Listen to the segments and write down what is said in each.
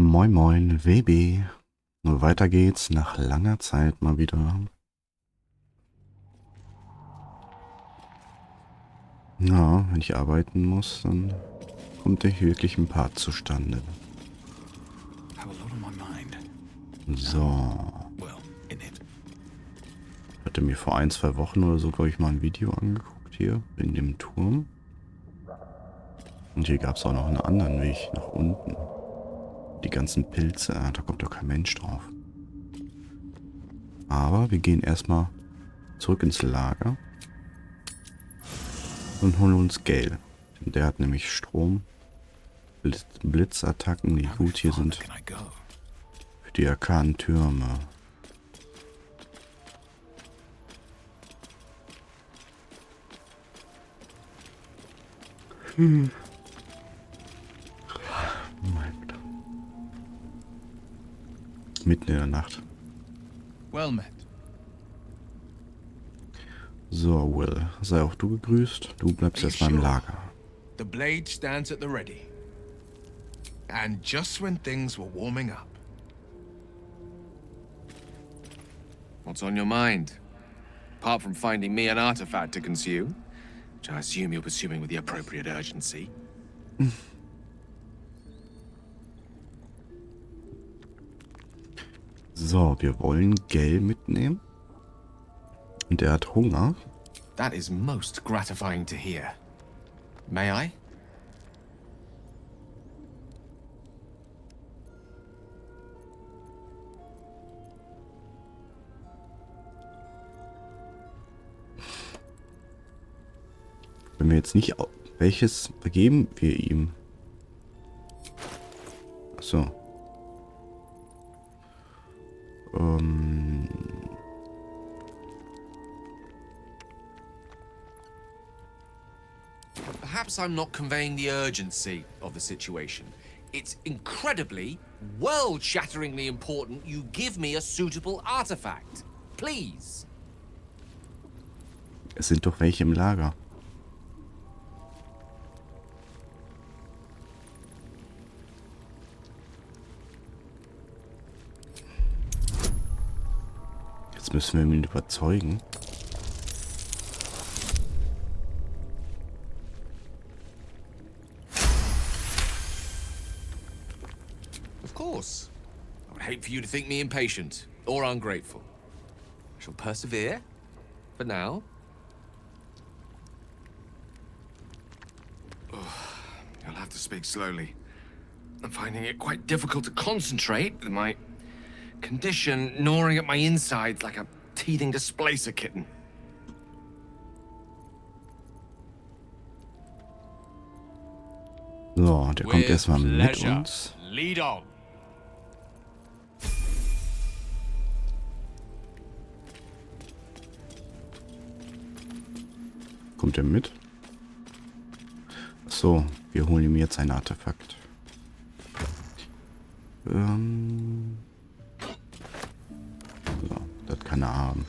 Moin Moin, WB. Nur weiter geht's nach langer Zeit mal wieder. Ja, wenn ich arbeiten muss, dann kommt hier wirklich ein Part zustande. So. Hatte mir vor 1, 2 Wochen oder so, glaube ich, mal ein Video angeguckt hier in dem Turm. Und hier gab es auch noch einen anderen Weg nach unten. Die ganzen Pilze, da kommt doch kein Mensch drauf. Aber wir gehen erstmal zurück ins Lager und holen uns Gale. Der hat nämlich Strom, Blitzattacken, die gut hier sind für die arkanen Türme. Mein Gott. Mitten in der Nacht. Well met. So, Will, sei auch du gegrüßt. Du bleibst erstmal im Lager. The blade stands at the ready. And just when things were warming up. What's on your mind? Apart from finding me an artifact to consume, which I assume you're pursuing with the appropriate urgency. So, wir wollen Gale mitnehmen. Und er hat Hunger. That is most gratifying to hear. May I? Wenn wir jetzt nicht... Welches geben wir ihm? Achso. Perhaps I'm not conveying the urgency of the situation. It's incredibly, world-shatteringly important you give me a suitable artifact. Please. Es sind doch welche im Lager. Jetzt müssen wir ihn überzeugen. Of course. I would hate for you to think me impatient or ungrateful. I shall persevere. For now. You'll have to speak slowly. I'm finding it quite difficult to concentrate with my condition gnawing at my insides like a teething displacer kitten. So, der kommt erstmal mit uns. Lead on. Kommt er mit? So, wir holen ihm jetzt ein Artefakt. So, das kann er haben.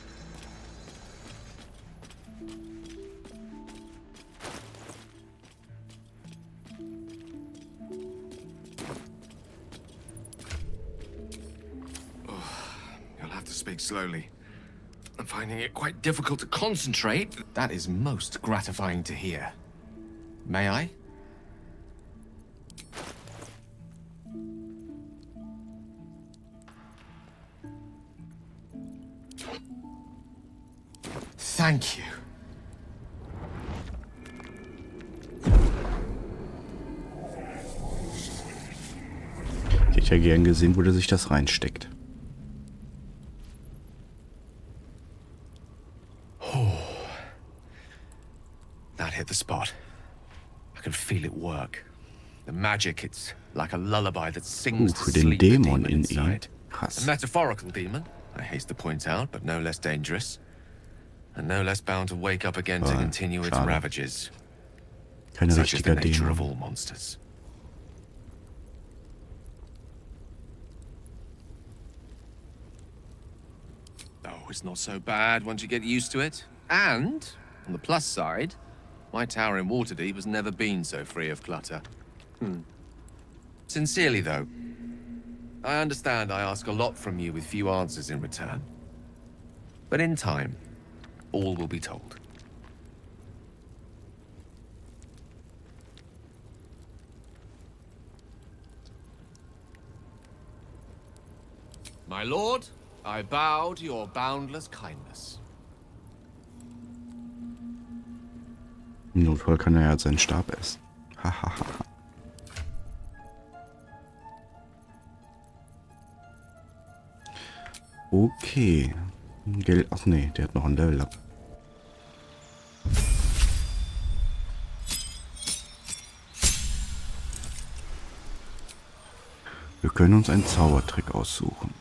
You'll have to speak slowly. I'm finding it quite difficult to concentrate. That is most gratifying to hear. May I? Thank you. Ich hätte ja gern gesehen, wo der sich das reinsteckt. That hit the spot. I can feel it work. The magic, it's like a lullaby that sings to Für den sleep the Dämon demon in ihm. inside. A Krass. metaphorical demon, I haste to point out, but no less dangerous. And no less bound to wake up again to continue its schade. ravages. Kein Such is the richtiger nature of Dämon. all monsters. Oh, it's not so bad once you get used to it. And, on the plus side, my tower in Waterdeep has never been so free of clutter. Sincerely, though, I understand I ask a lot from you with few answers in return. But in time, all will be told. My lord, I bow to your boundless kindness. Im Notfall kann er ja seinen Stab essen. Hahaha. Okay. Geld. Ach nee, der hat noch ein Level up. Wir können uns einen Zaubertrick aussuchen.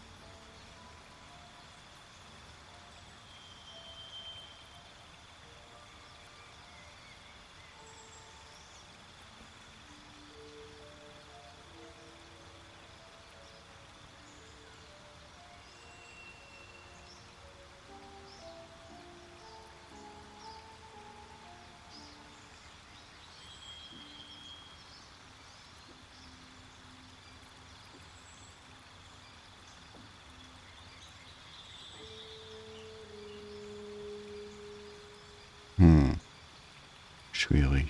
Schwierig.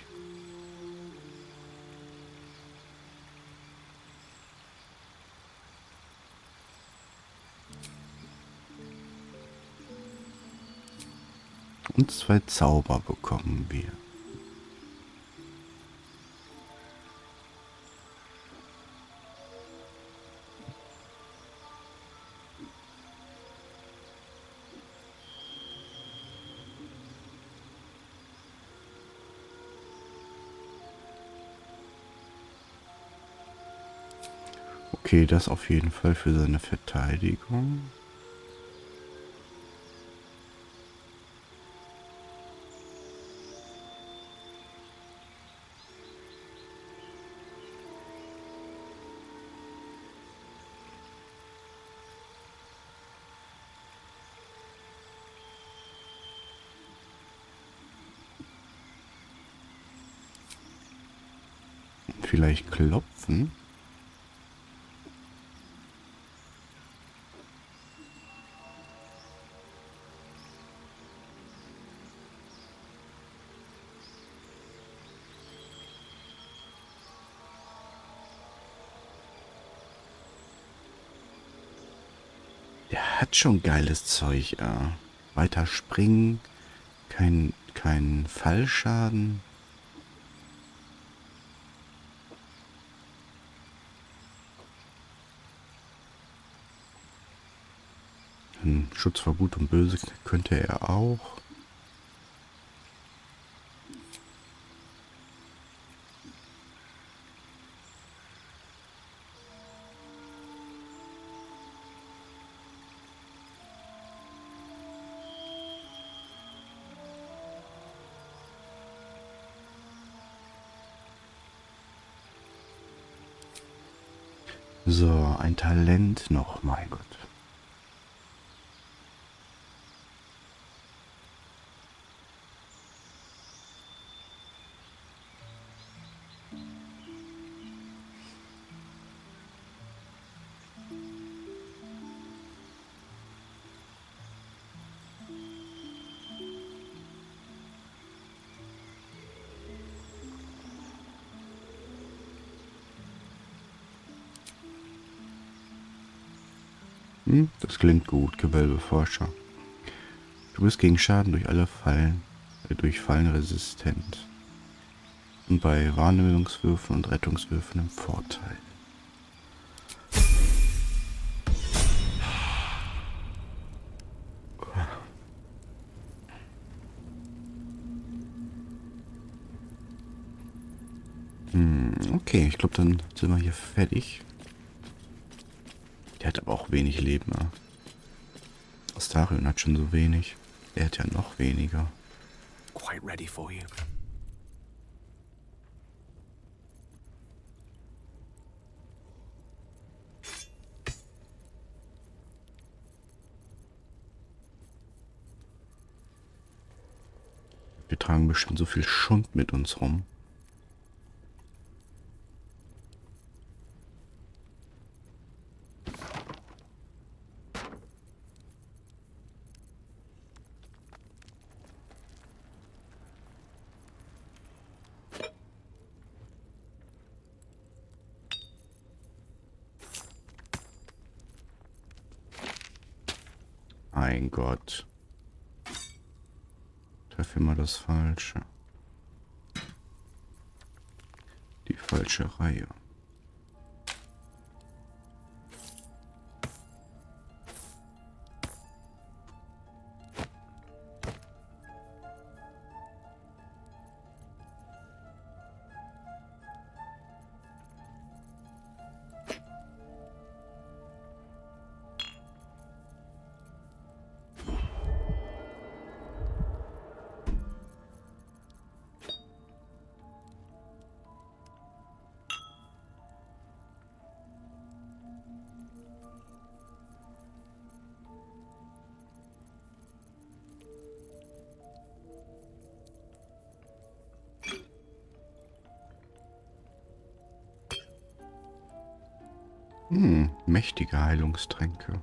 Und 2 Zauber bekommen wir. Okay, das auf jeden Fall für seine Verteidigung. Vielleicht klopfen. Der hat schon geiles Zeug. Weiter springen, kein Fallschaden. Schutz vor Gut und Böse könnte er auch. So, ein Talent noch, mein Gott. Das klingt gut, Gewölbeforscher. Du bist gegen Schaden durch Fallen resistent. Und bei Wahrnehmungswürfen und Rettungswürfen im Vorteil. Okay, ich glaube, dann sind wir hier fertig. Der hat aber auch wenig Leben. Ja. Astarion hat schon so wenig. Er hat ja noch weniger. Quite ready for you. Wir tragen bestimmt so viel Schund mit uns rum. Mein Gott. Treffe immer das Falsche. Die falsche Reihe. Mächtige Heilungstränke.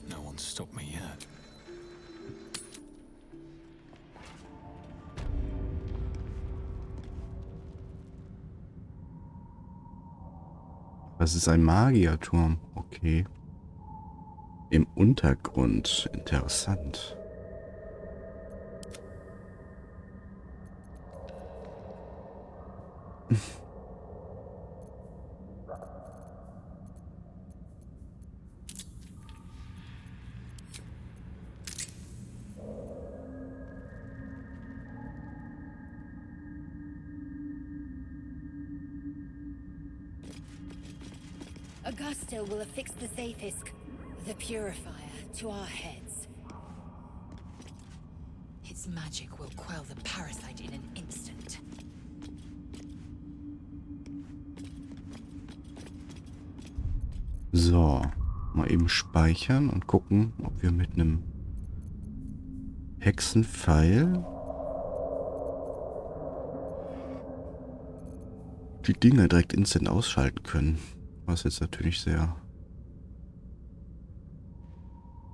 No one's stopped me yet. Das ist ein Magierturm. Okay. Im Untergrund. Interessant. Augusta will affix the Zaphisk, the Purifier, to our heads. Its magic will quell the parasite in an instant. So. Mal eben speichern und gucken, ob wir mit einem Hexenpfeil die Dinger direkt instant ausschalten können. Was jetzt natürlich sehr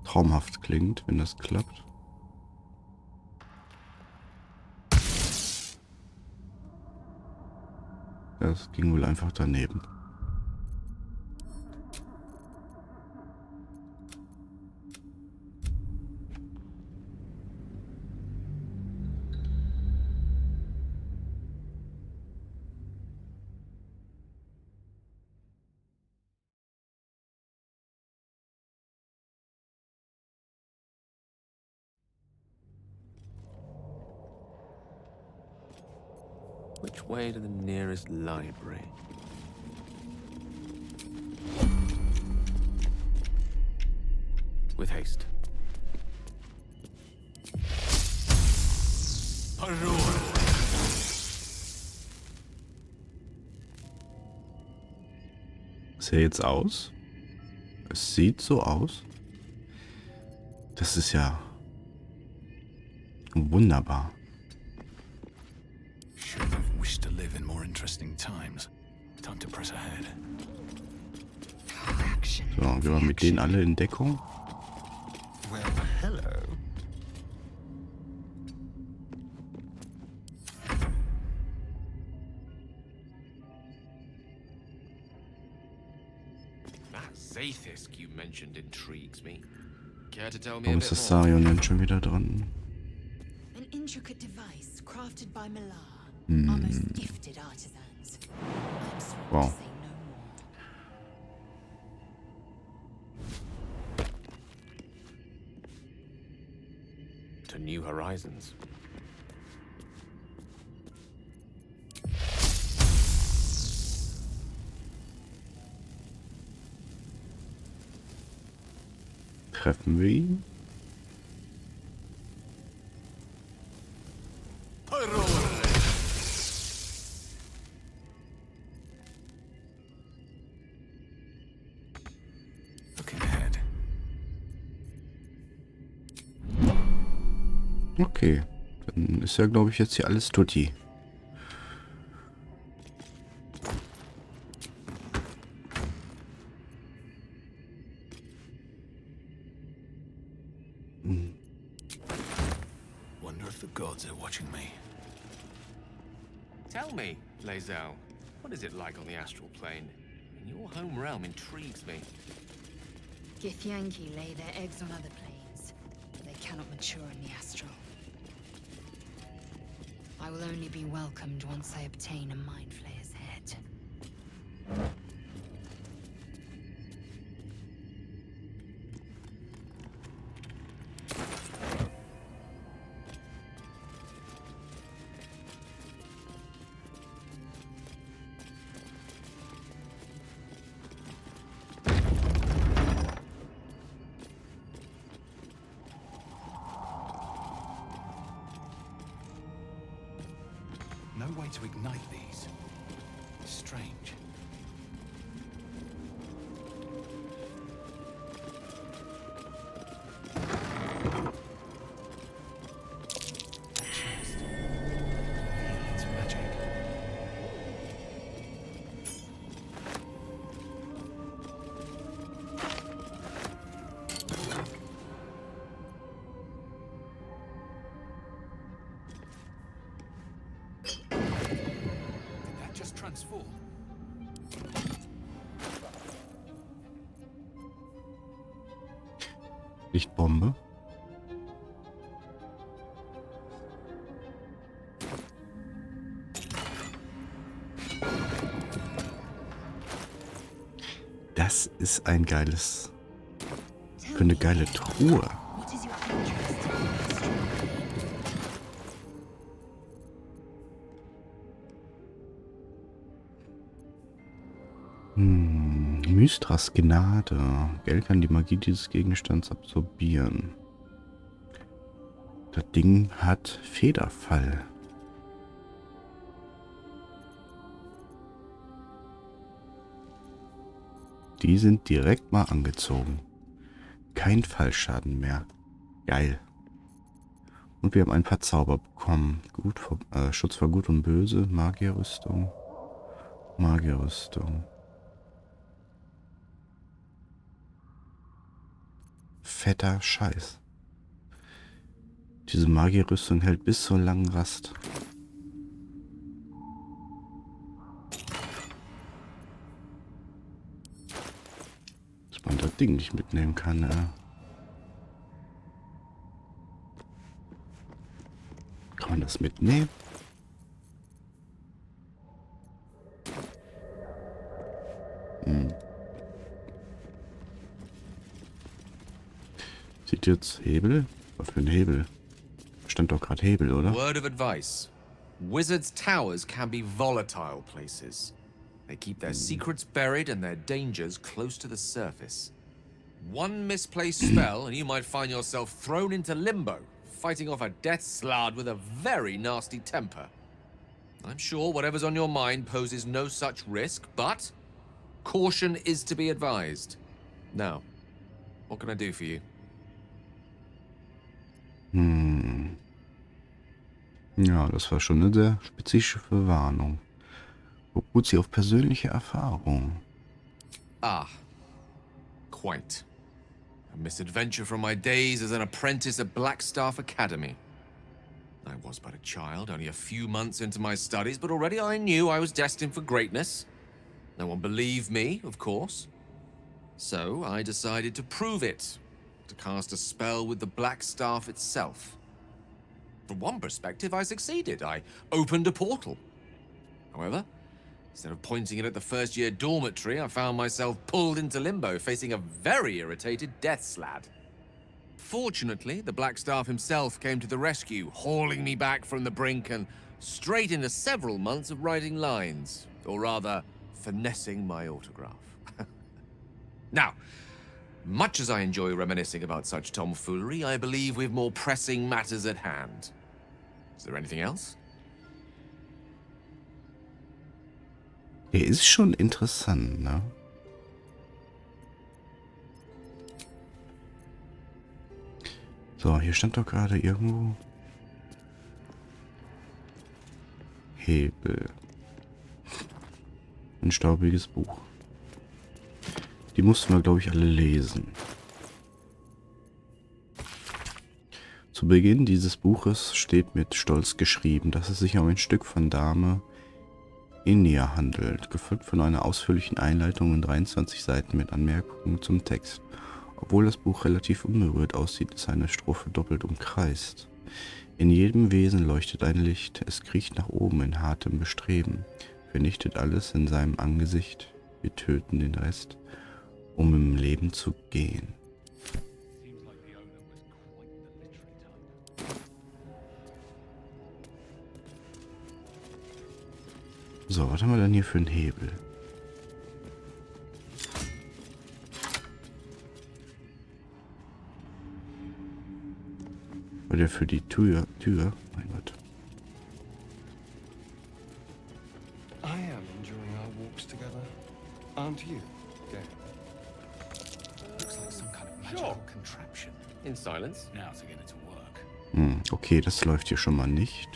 traumhaft klingt, wenn das klappt. Das ging wohl einfach daneben. Which way to the nearest library? With haste. Ist er jetzt aus? Es sieht so aus. Das ist ja wunderbar. Should have wished to live in more interesting times. Time to press ahead. Action. So, gehen wir mit denen alle in Deckung. Well, hello. That Zaphisk you mentioned intrigues me. Care to tell me Warum a ist bit das more? Sarion denn schon wieder dran? An intricate device crafted by Malar. Our most gifted artisans. I'm sorry Wow. to say no more. To new horizons. Treffen wir ihn? Looking ahead. Okay. Dann ist ja, glaube ich, jetzt hier alles tutti. Wonder if the gods are watching me. Tell me, Lae'zel, what is it like on the astral plane? Your home realm intrigues me. Githyanki lay their eggs on other planes, but they cannot mature in the astral. I will only be welcomed once I obtain a Mind Flayer's head. No way to ignite these. Strange. A chest. It's magic. Did that just transform? Lichtbombe. Das ist ein geiles... Tell Für eine me, geile Truhe. what is your interest in the astral plane? Mystras Gnade. Geld kann die Magie dieses Gegenstands absorbieren. Das Ding hat Federfall. Die sind direkt mal angezogen. Kein Fallschaden mehr. Geil. Und wir haben ein paar Zauber bekommen. Schutz vor Gut und Böse. Magierrüstung. Magierrüstung. Fetter Scheiß. Diese Magierrüstung hält bis zur langen Rast. Dass man das Ding nicht mitnehmen kann, Kann man das mitnehmen? Sieht jetzt Hebel? Was für ein Hebel? Stand doch gerade Hebel, oder? Word of advice. Wizards' towers can be volatile places. They keep their secrets buried and their dangers close to the surface. One misplaced spell and you might find yourself thrown into limbo, fighting off a death slard with a very nasty temper. I'm sure whatever's on your mind poses no such risk, but caution is to be advised. Now, what can I do for you? Ja, das war schon eine sehr spezifische Warnung. Beruht sie auf persönliche Erfahrung. Ah, quite. A misadventure from my days as an apprentice at Blackstaff Academy. I was but a child, only a few months into my studies, but already I knew I was destined for greatness. No one believed me, of course. So I decided to prove it, to cast a spell with the Blackstaff itself. From one perspective, I succeeded. I opened a portal. However, instead of pointing it at the first-year dormitory, I found myself pulled into limbo, facing a very irritated death slad. Fortunately, the Blackstaff himself came to the rescue, hauling me back from the brink and straight into several months of writing lines, or rather, finessing my autograph. Now, much as I enjoy reminiscing about such tomfoolery, I believe we've more pressing matters at hand. Is there anything else? Der ist schon interessant, ne? So, hier stand doch gerade irgendwo Hebel. Ein staubiges Buch. Die mussten wir, glaube ich, alle lesen. Zu Beginn dieses Buches steht mit Stolz geschrieben, dass es sich um ein Stück von Dame Inia handelt, gefolgt von einer ausführlichen Einleitung und 23 Seiten mit Anmerkungen zum Text. Obwohl das Buch relativ unberührt aussieht, ist eine Strophe doppelt umkreist. In jedem Wesen leuchtet ein Licht, es kriecht nach oben in hartem Bestreben, vernichtet alles in seinem Angesicht, wir töten den Rest, um im Leben zu gehen. So, was haben wir denn hier für einen Hebel? Oder für die Tür? Mein Gott. I am enjoying our walks together. Aren't you, Gale? Looks like some kind of magical contraption. In silence. Now to get it to work. Okay, das läuft hier schon mal nicht.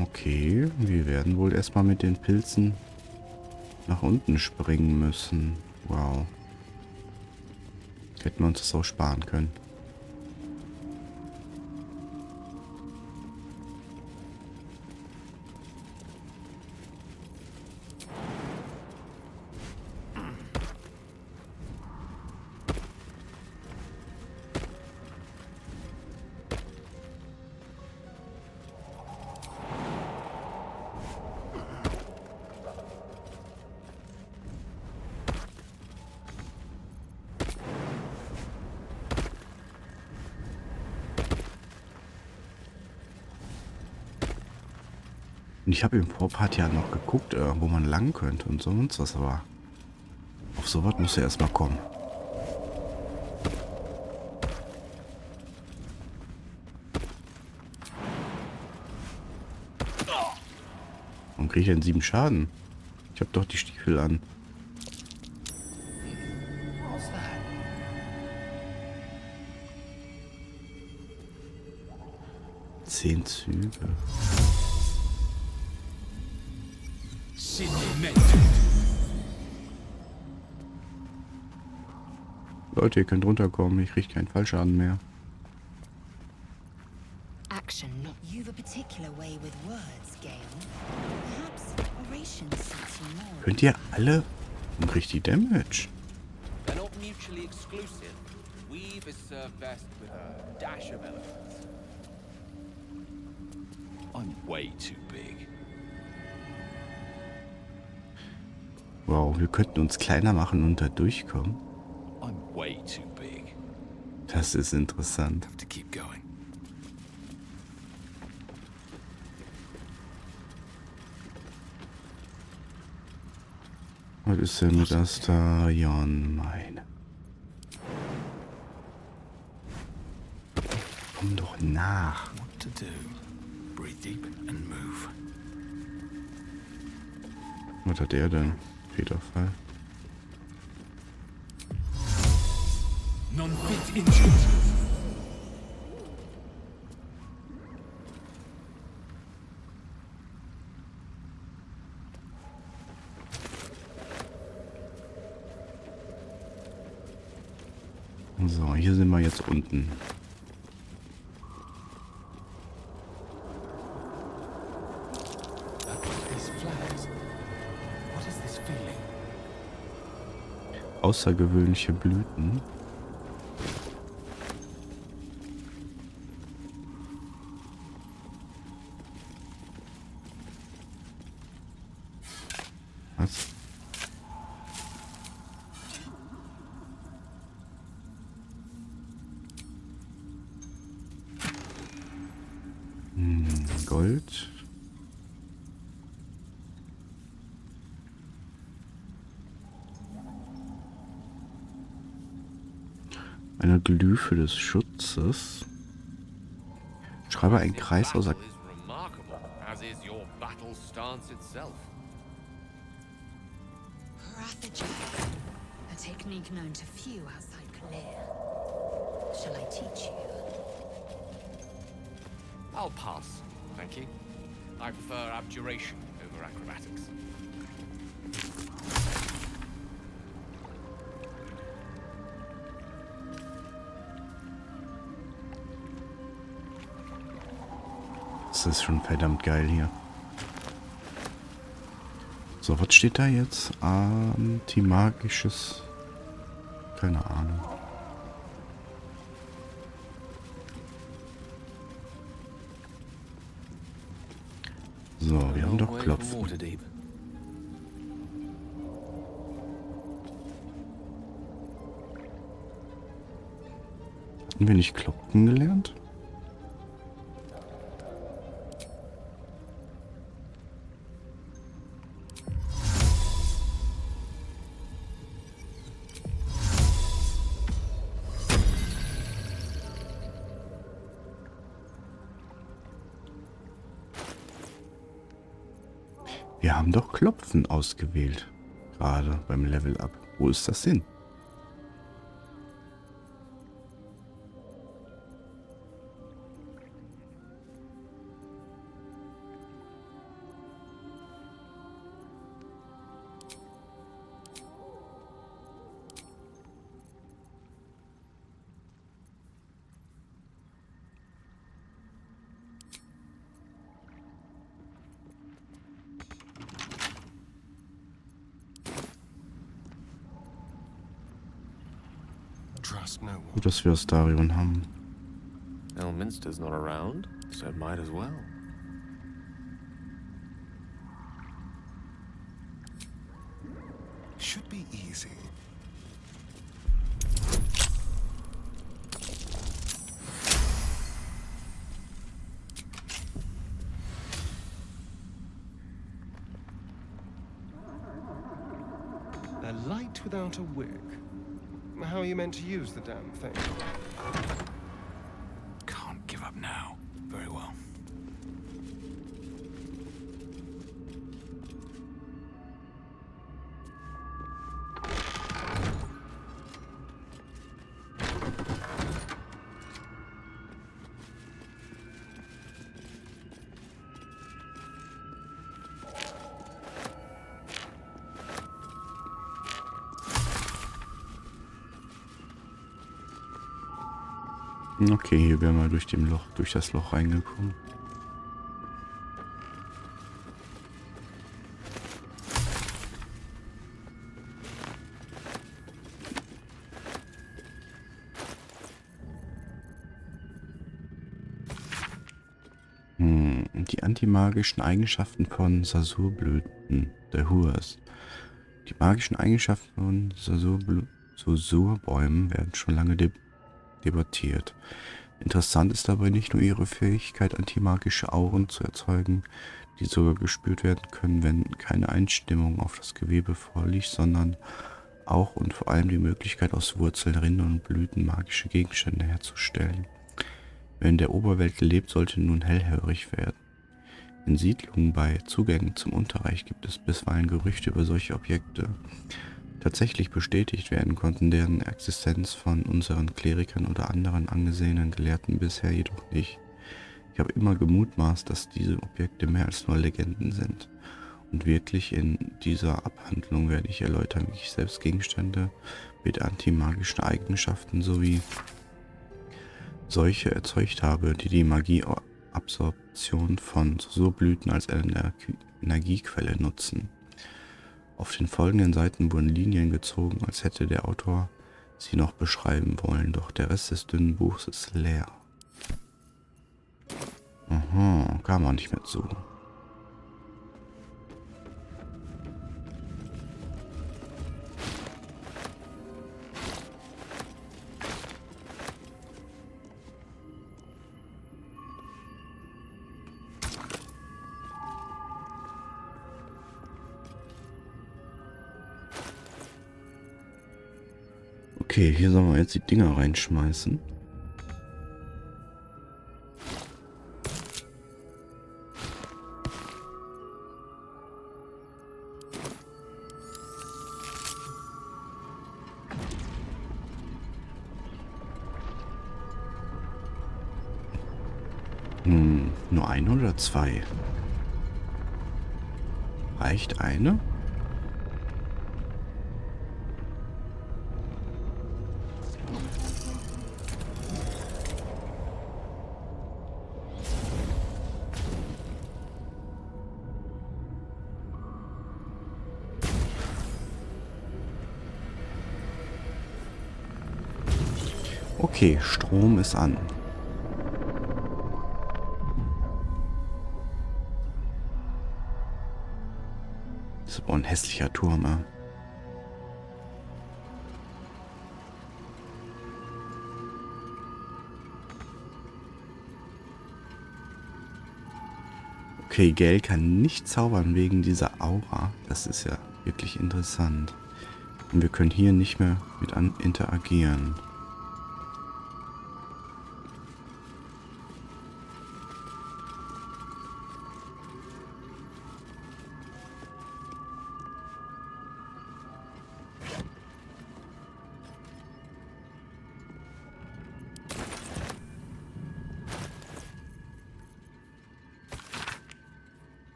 Okay, wir werden wohl erstmal mit den Pilzen nach unten springen müssen. Wow. Hätten wir uns das auch sparen können. Und ich habe im Vorpart ja noch geguckt, wo man lang könnte und sonst was, aber auf sowas muss er erstmal kommen. Warum kriege ich denn 7 Schaden? Ich habe doch die Stiefel an. Zehn Züge. Leute, ihr könnt runterkommen. Ich kriege keinen Fallschaden mehr. Action, not you've a particular way with words, Gale. Perhaps oration suits you more. Könnt ihr alle und kriegt die Damage? They're not mutually exclusive. Weave is served best with a dash of eloquence. I'm way too big. Wow, wir könnten uns kleiner machen und da durchkommen. I'm way too big. Das ist interessant. Have to keep going. Was ist denn mit Astarion, meine? Komm doch nach. What to do? Breathe deep and move. Was hat er denn? Federfall. Non-fit injured. So, hier sind wir jetzt unten. These flags. What is this feeling? Außergewöhnliche Blüten. Was? Gold. Eine Glyphe des Schutzes. Schreibe einen Kreis aus. Battle is remarkable, as is your battle stance itself. A technique known to few outside Kalea. Shall I teach you? I'll pass, thank you. I prefer abjuration over acrobatics. Das ist schon verdammt geil hier. So, was steht da jetzt? Antimagisches... Keine Ahnung. So, wir haben doch Klopfen. Haben wir nicht Klopfen gelernt? Wir haben doch Klopfen ausgewählt. Gerade beim Level Up. Wo ist das hin? Trust no one. Gut, dass wir Astarion haben. Elminster's not around, so it might as well. Should be easy. A light without a wick. How are you meant to use the damn thing? Can't give up now. Very well. Okay, hier wären wir durch das Loch reingekommen. Die antimagischen Eigenschaften von Sasurblüten, der Hurs. Die magischen Eigenschaften von Sasurbäumen werden schon lange debattiert. Interessant ist dabei nicht nur ihre Fähigkeit, antimagische Auren zu erzeugen, die sogar gespürt werden können, wenn keine Einstimmung auf das Gewebe vorliegt, sondern auch und vor allem die Möglichkeit, aus Wurzeln, Rindern und Blüten magische Gegenstände herzustellen. Wer in der Oberwelt lebt, sollte nun hellhörig werden. In Siedlungen bei Zugängen zum Unterreich gibt es bisweilen Gerüchte über solche Objekte. Tatsächlich bestätigt werden konnten deren Existenz von unseren Klerikern oder anderen angesehenen Gelehrten bisher jedoch nicht. Ich habe immer gemutmaßt, dass diese Objekte mehr als nur Legenden sind. Und wirklich in dieser Abhandlung werde ich erläutern, wie ich selbst Gegenstände mit antimagischen Eigenschaften sowie solche erzeugt habe, die die Magieabsorption von Sasurblüten als Energiequelle nutzen. Auf den folgenden Seiten wurden Linien gezogen, als hätte der Autor sie noch beschreiben wollen, doch der Rest des dünnen Buchs ist leer. Aha, kam man nicht mehr zu. Okay, hier sollen wir jetzt die Dinger reinschmeißen. Nur eine oder zwei? Reicht eine? Okay, Strom ist an. Das ist aber ein hässlicher Turm, ja. Okay, Gale kann nicht zaubern wegen dieser Aura. Das ist ja wirklich interessant. Und wir können hier nicht mehr mit interagieren.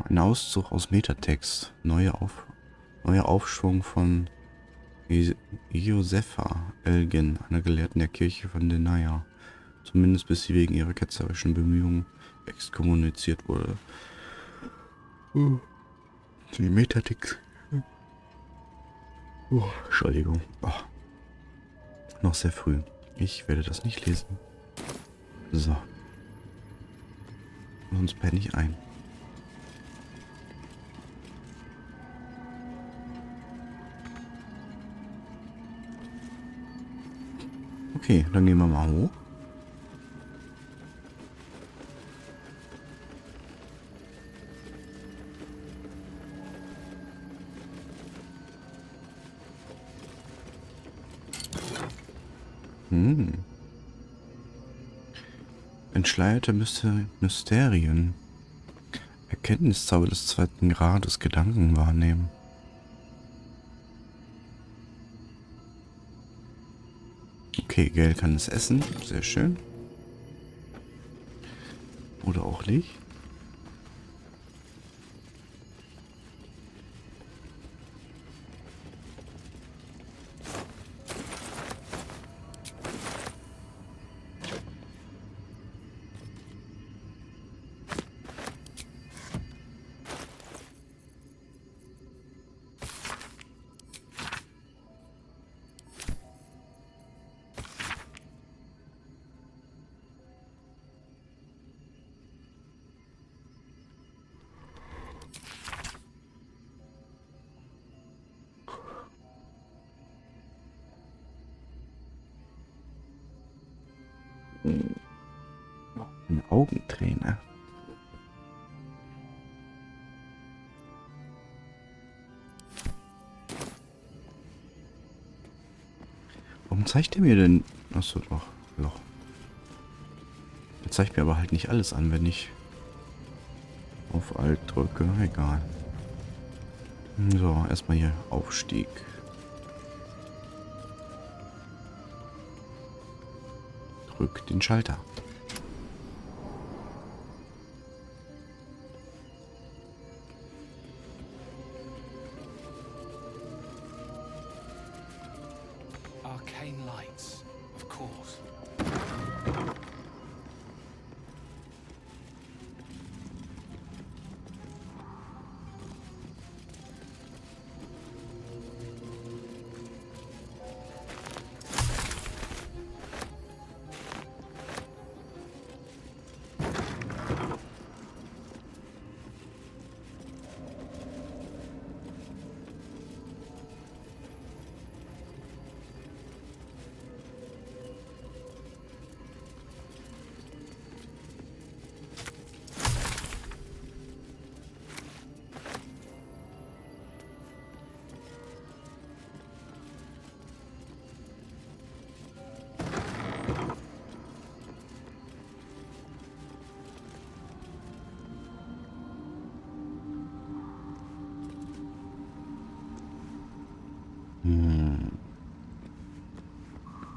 Ein Auszug aus Metatext. Neuer Aufschwung von Josepha Elgin, einer Gelehrten der Kirche von Denaya. Zumindest bis sie wegen ihrer ketzerischen Bemühungen exkommuniziert wurde. Die Metatext. Entschuldigung. Noch sehr früh. Ich werde das nicht lesen. So. Sonst penne ich ein. Okay, dann gehen wir mal hoch. Entschleierte Mysterien. Erkenntniszauber des 2. Grades. Gedanken wahrnehmen. Okay, Gale kann es essen. Sehr schön. Oder auch nicht. Eine Augenträne. Warum zeigt er mir denn... Achso, doch. Loch. Er zeigt mir aber halt nicht alles an, wenn ich auf Alt drücke. Egal. So, erstmal hier Aufstieg. Drück den Schalter. Arcane lights, of course.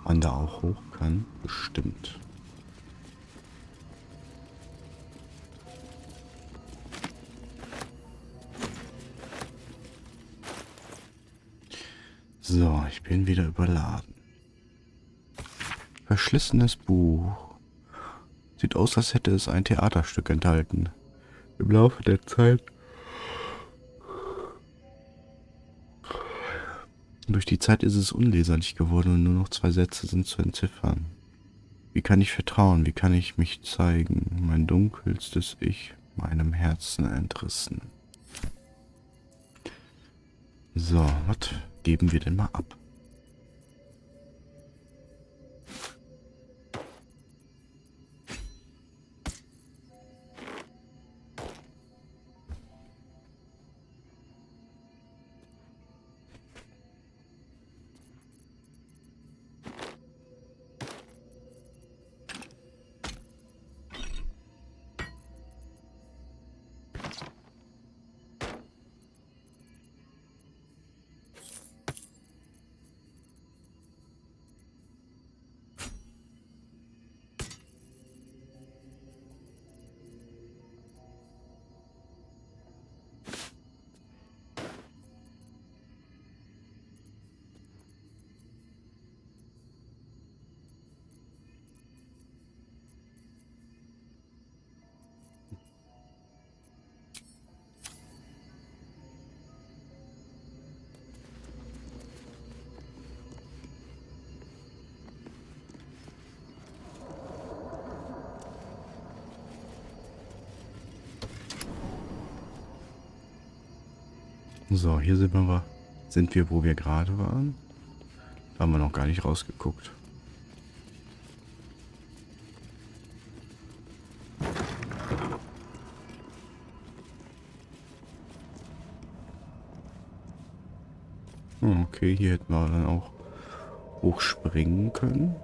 Man da auch hoch kann? Bestimmt. So, ich bin wieder überladen. Verschlissenes Buch. Sieht aus, als hätte es ein Theaterstück enthalten. Im Laufe der Zeit. Durch die Zeit ist es unleserlich geworden und nur noch 2 Sätze sind zu entziffern. Wie kann ich vertrauen? Wie kann ich mich zeigen? Mein dunkelstes Ich, meinem Herzen entrissen. So, was geben wir denn mal ab? So, hier sind wir, wo wir gerade waren. Da haben wir noch gar nicht rausgeguckt. Okay, hier hätten wir dann auch hochspringen können.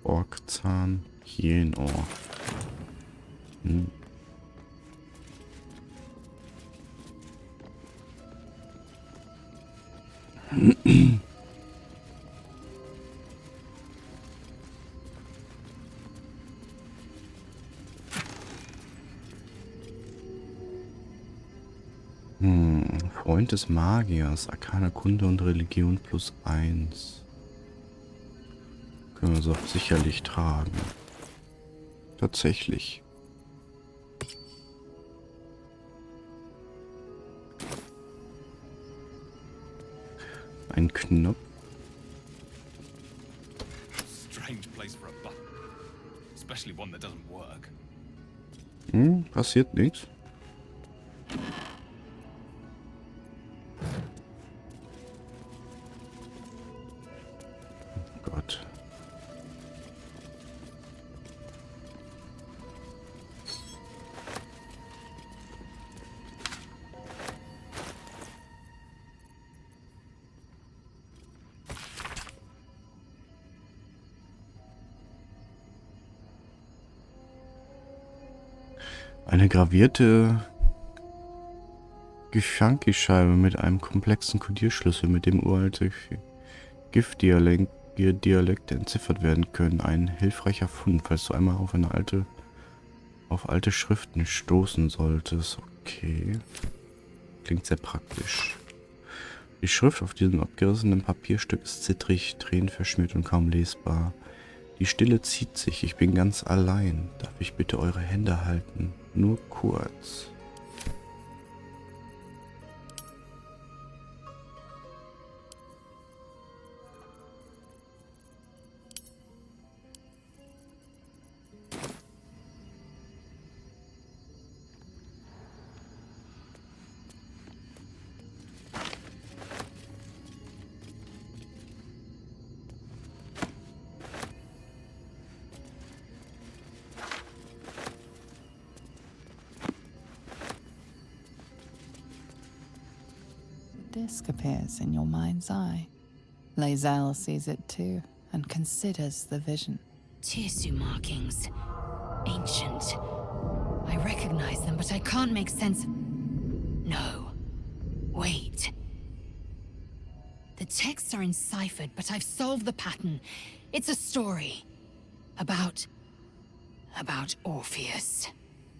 Orkzahn, Hyänohr. Freund des Magiers, Arkane Kunde und Religion +1. Können wir so sicherlich tragen. Tatsächlich. Ein Knopf. Strange place for a button. Especially one that doesn't work. Passiert nichts. Gott. Eine gravierte Geschanki-Scheibe mit einem komplexen Kodierschlüssel, mit dem uralte Giftdialekte entziffert werden können. Ein hilfreicher Fund, falls du einmal auf alte Schriften stoßen solltest. Okay. Klingt sehr praktisch. Die Schrift auf diesem abgerissenen Papierstück ist zittrig, tränenverschmiert und kaum lesbar. Die Stille zieht sich. Ich bin ganz allein. Darf ich bitte eure Hände halten? Nur kurz. Disc appears in your mind's eye. Lae'zel sees it too, and considers the vision. Tirsu markings. Ancient. I recognize them, but I can't make sense of... No. Wait. The texts are enciphered, but I've solved the pattern. It's a story. About Orpheus.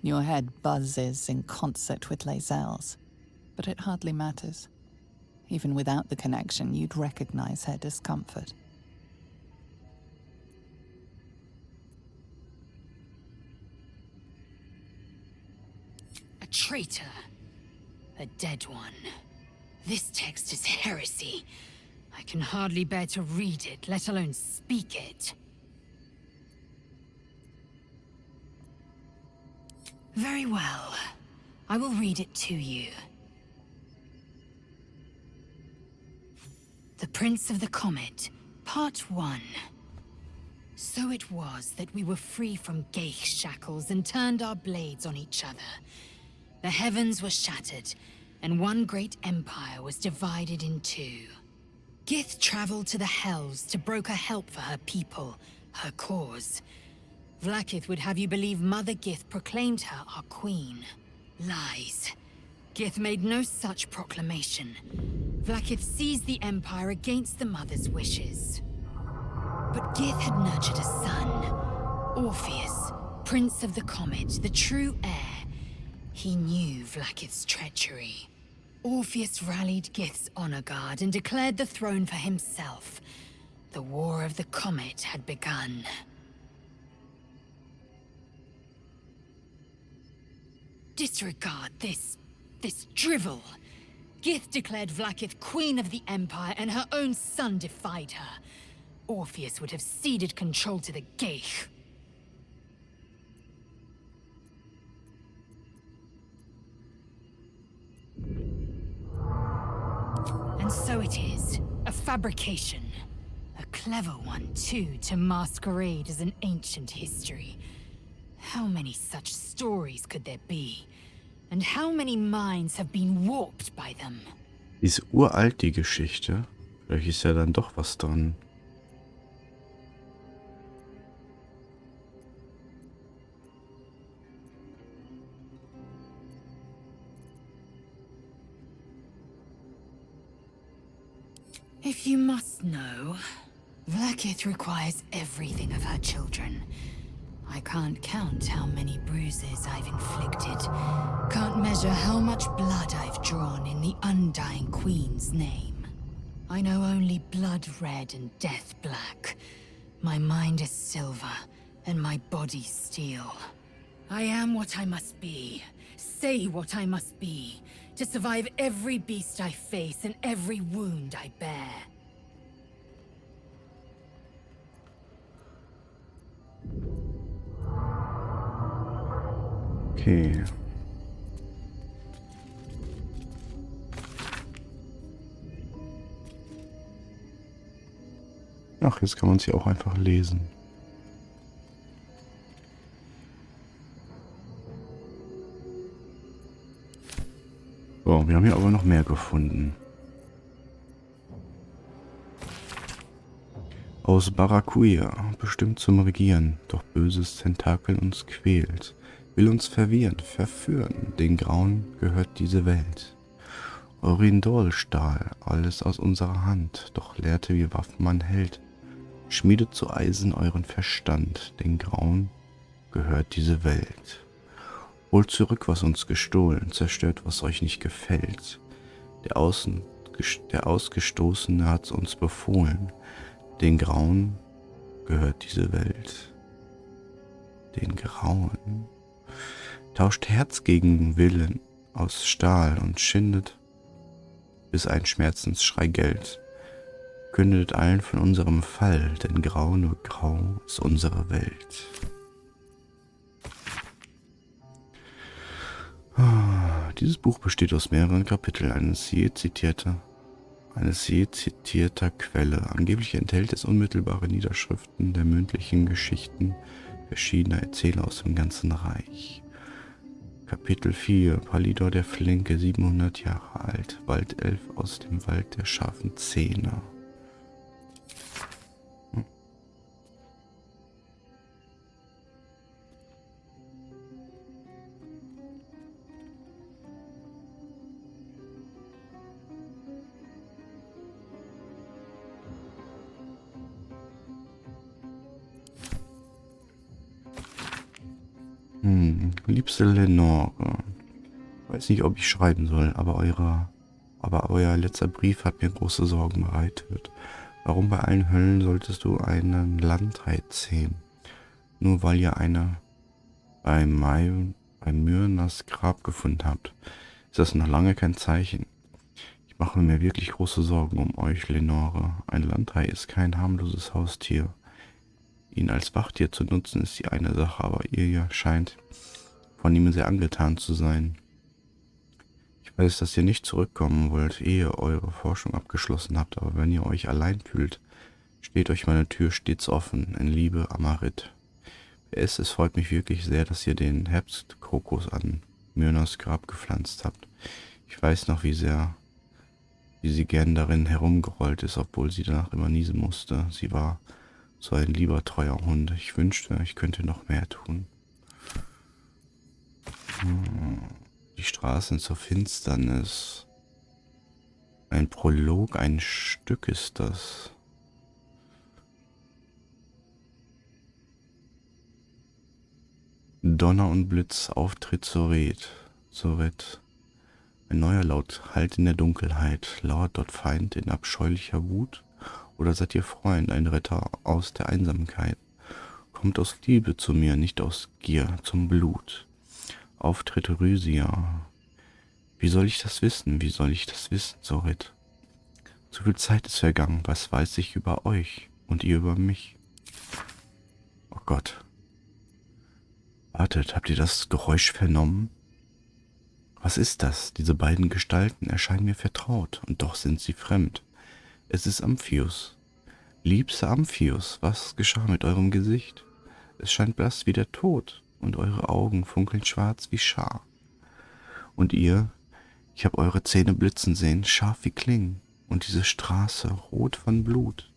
Your head buzzes in concert with Lae'zel's, but it hardly matters. Even without the connection, you'd recognize her discomfort. A traitor. A dead one. This text is heresy. I can hardly bear to read it, let alone speak it. Very well. I will read it to you. The Prince of the Comet, Part 1. So it was that we were free from Geich shackles and turned our blades on each other. The heavens were shattered, and one great empire was divided in two. Gith traveled to the Hells to broker help for her people, her cause. Vlaakith would have you believe Mother Gith proclaimed her our queen. Lies. Gith made no such proclamation. Vlaakith seized the Empire against the Mother's wishes. But Gith had nurtured a son, Orpheus, Prince of the Comet, the true heir. He knew Vlaakith's treachery. Orpheus rallied Gith's honor guard and declared the throne for himself. The War of the Comet had begun. Disregard this drivel. Gith declared Vlaakith Queen of the Empire, and her own son defied her. Orpheus would have ceded control to the Geich. And so it is. A fabrication. A clever one, too, to masquerade as an ancient history. How many such stories could there be? And how many minds have been warped by them? Die ist uralt, die Geschichte. Vielleicht ist ja dann doch was dran. If you must know, Vlaakith requires everything of her children. I can't count how many bruises I've inflicted. Can't measure how much blood I've drawn in the undying Queen's name. I know only blood red and death black. My mind is silver, and my body steel. I am what I must be. Say what I must be. To survive every beast I face and every wound I bear. Okay. Ach, jetzt kann man sie auch einfach lesen. So, wir haben hier aber noch mehr gefunden. Aus Barakuya, bestimmt zum Regieren, doch böses Tentakel uns quält. Will uns verwirren, verführen, den Grauen gehört diese Welt. Orindol-Stahl, alles aus unserer Hand, doch lehrte wie Waffen man hält. Schmiedet zu Eisen euren Verstand, den Grauen gehört diese Welt. Holt zurück, was uns gestohlen, zerstört, was euch nicht gefällt. Der Ausgestoßene hat's uns befohlen, den Grauen gehört diese Welt. Den Grauen. Tauscht Herz gegen Willen aus Stahl und schindet, bis ein Schmerzensschrei gellt. Kündet allen von unserem Fall, denn grau, nur grau ist unsere Welt. Dieses Buch besteht aus mehreren Kapiteln, eines je zitierter Quelle. Angeblich enthält es unmittelbare Niederschriften der mündlichen Geschichten verschiedener Erzähler aus dem ganzen Reich. Kapitel 4, Palidor der Flinke, 700 Jahre alt, Waldelf aus dem Wald der scharfen Zähne. liebste Lenore. Weiß nicht, ob ich schreiben soll, aber euer letzter Brief hat mir große Sorgen bereitet. Warum bei allen Höllen solltest du einen Landheit sehen? Nur weil ihr eine bei Myrnas Grab gefunden habt, ist das noch lange kein Zeichen. Ich mache mir wirklich große Sorgen um euch, Lenore. Ein Landhai ist kein harmloses Haustier. Ihn als Wachtier zu nutzen ist die eine Sache, aber ihr scheint von ihm sehr angetan zu sein. Ich weiß, dass ihr nicht zurückkommen wollt, ehe ihr eure Forschung abgeschlossen habt, aber wenn ihr euch allein fühlt, steht euch meine Tür stets offen. In Liebe, Amarit. Es freut mich wirklich sehr, dass ihr den Herbstkrokus an Myrnas Grab gepflanzt habt. Ich weiß noch, wie sie gern darin herumgerollt ist, obwohl sie danach immer niesen musste. Sie war so ein lieber, treuer Hund. Ich wünschte, ich könnte noch mehr tun. Die Straßen zur Finsternis. Ein Prolog, ein Stück ist das. Donner und Blitz, Auftritt Soret. Ein neuer Laut hallt in der Dunkelheit. Lauert dort Feind in abscheulicher Wut? Oder seid ihr Freund, ein Retter aus der Einsamkeit? Kommt aus Liebe zu mir, nicht aus Gier zum Blut. Auftritt Rhysia. Wie soll ich das wissen? Wie soll ich das wissen, Soret? So viel Zeit ist vergangen. Was weiß ich über euch und ihr über mich? Oh Gott. Wartet, habt ihr das Geräusch vernommen? Was ist das? Diese beiden Gestalten erscheinen mir vertraut, und doch sind sie fremd. Es ist Amphius. Liebster Amphius, was geschah mit eurem Gesicht? Es scheint blass wie der Tod, und eure Augen funkeln schwarz wie Schar. Und ihr, ich habe eure Zähne blitzen sehen, scharf wie Klingen, und diese Straße rot von Blut.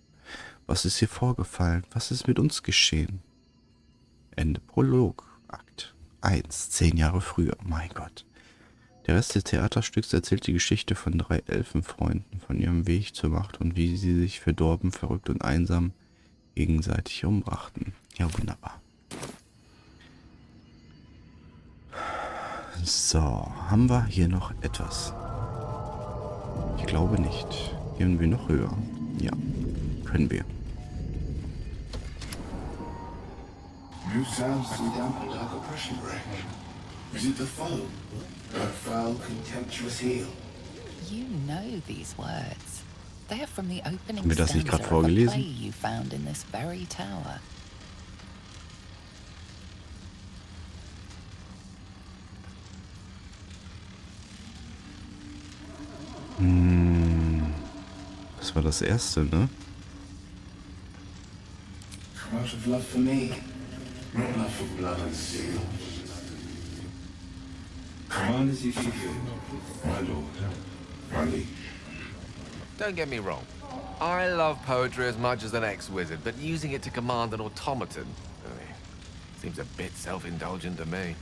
Was ist hier vorgefallen? Was ist mit uns geschehen? Ende Prolog, Akt 1, 10 Jahre früher, mein Gott. Der Rest des Theaterstücks erzählt die Geschichte von 3 Elfenfreunden, von ihrem Weg zur Macht und wie sie sich verdorben, verrückt und einsam gegenseitig umbrachten. Ja, wunderbar. So, haben wir hier noch etwas? Ich glaube nicht. Gehen wir noch höher? Ja, können wir. You sound so dampened like a pressure break. Is it the foe? That foul, contemptuous heel? You know these words. They're from the opening Haben wir das nicht stanza gerade of a play vorgelesen? you found in this very tower. Das war das erste, ne? Come out of love for me, not love for blood and steel. Command as you see fit, my lord, my liege. Don't get me wrong. I love poetry as much as an ex-wizard, but using it to command an automaton seems a bit self-indulgent to me.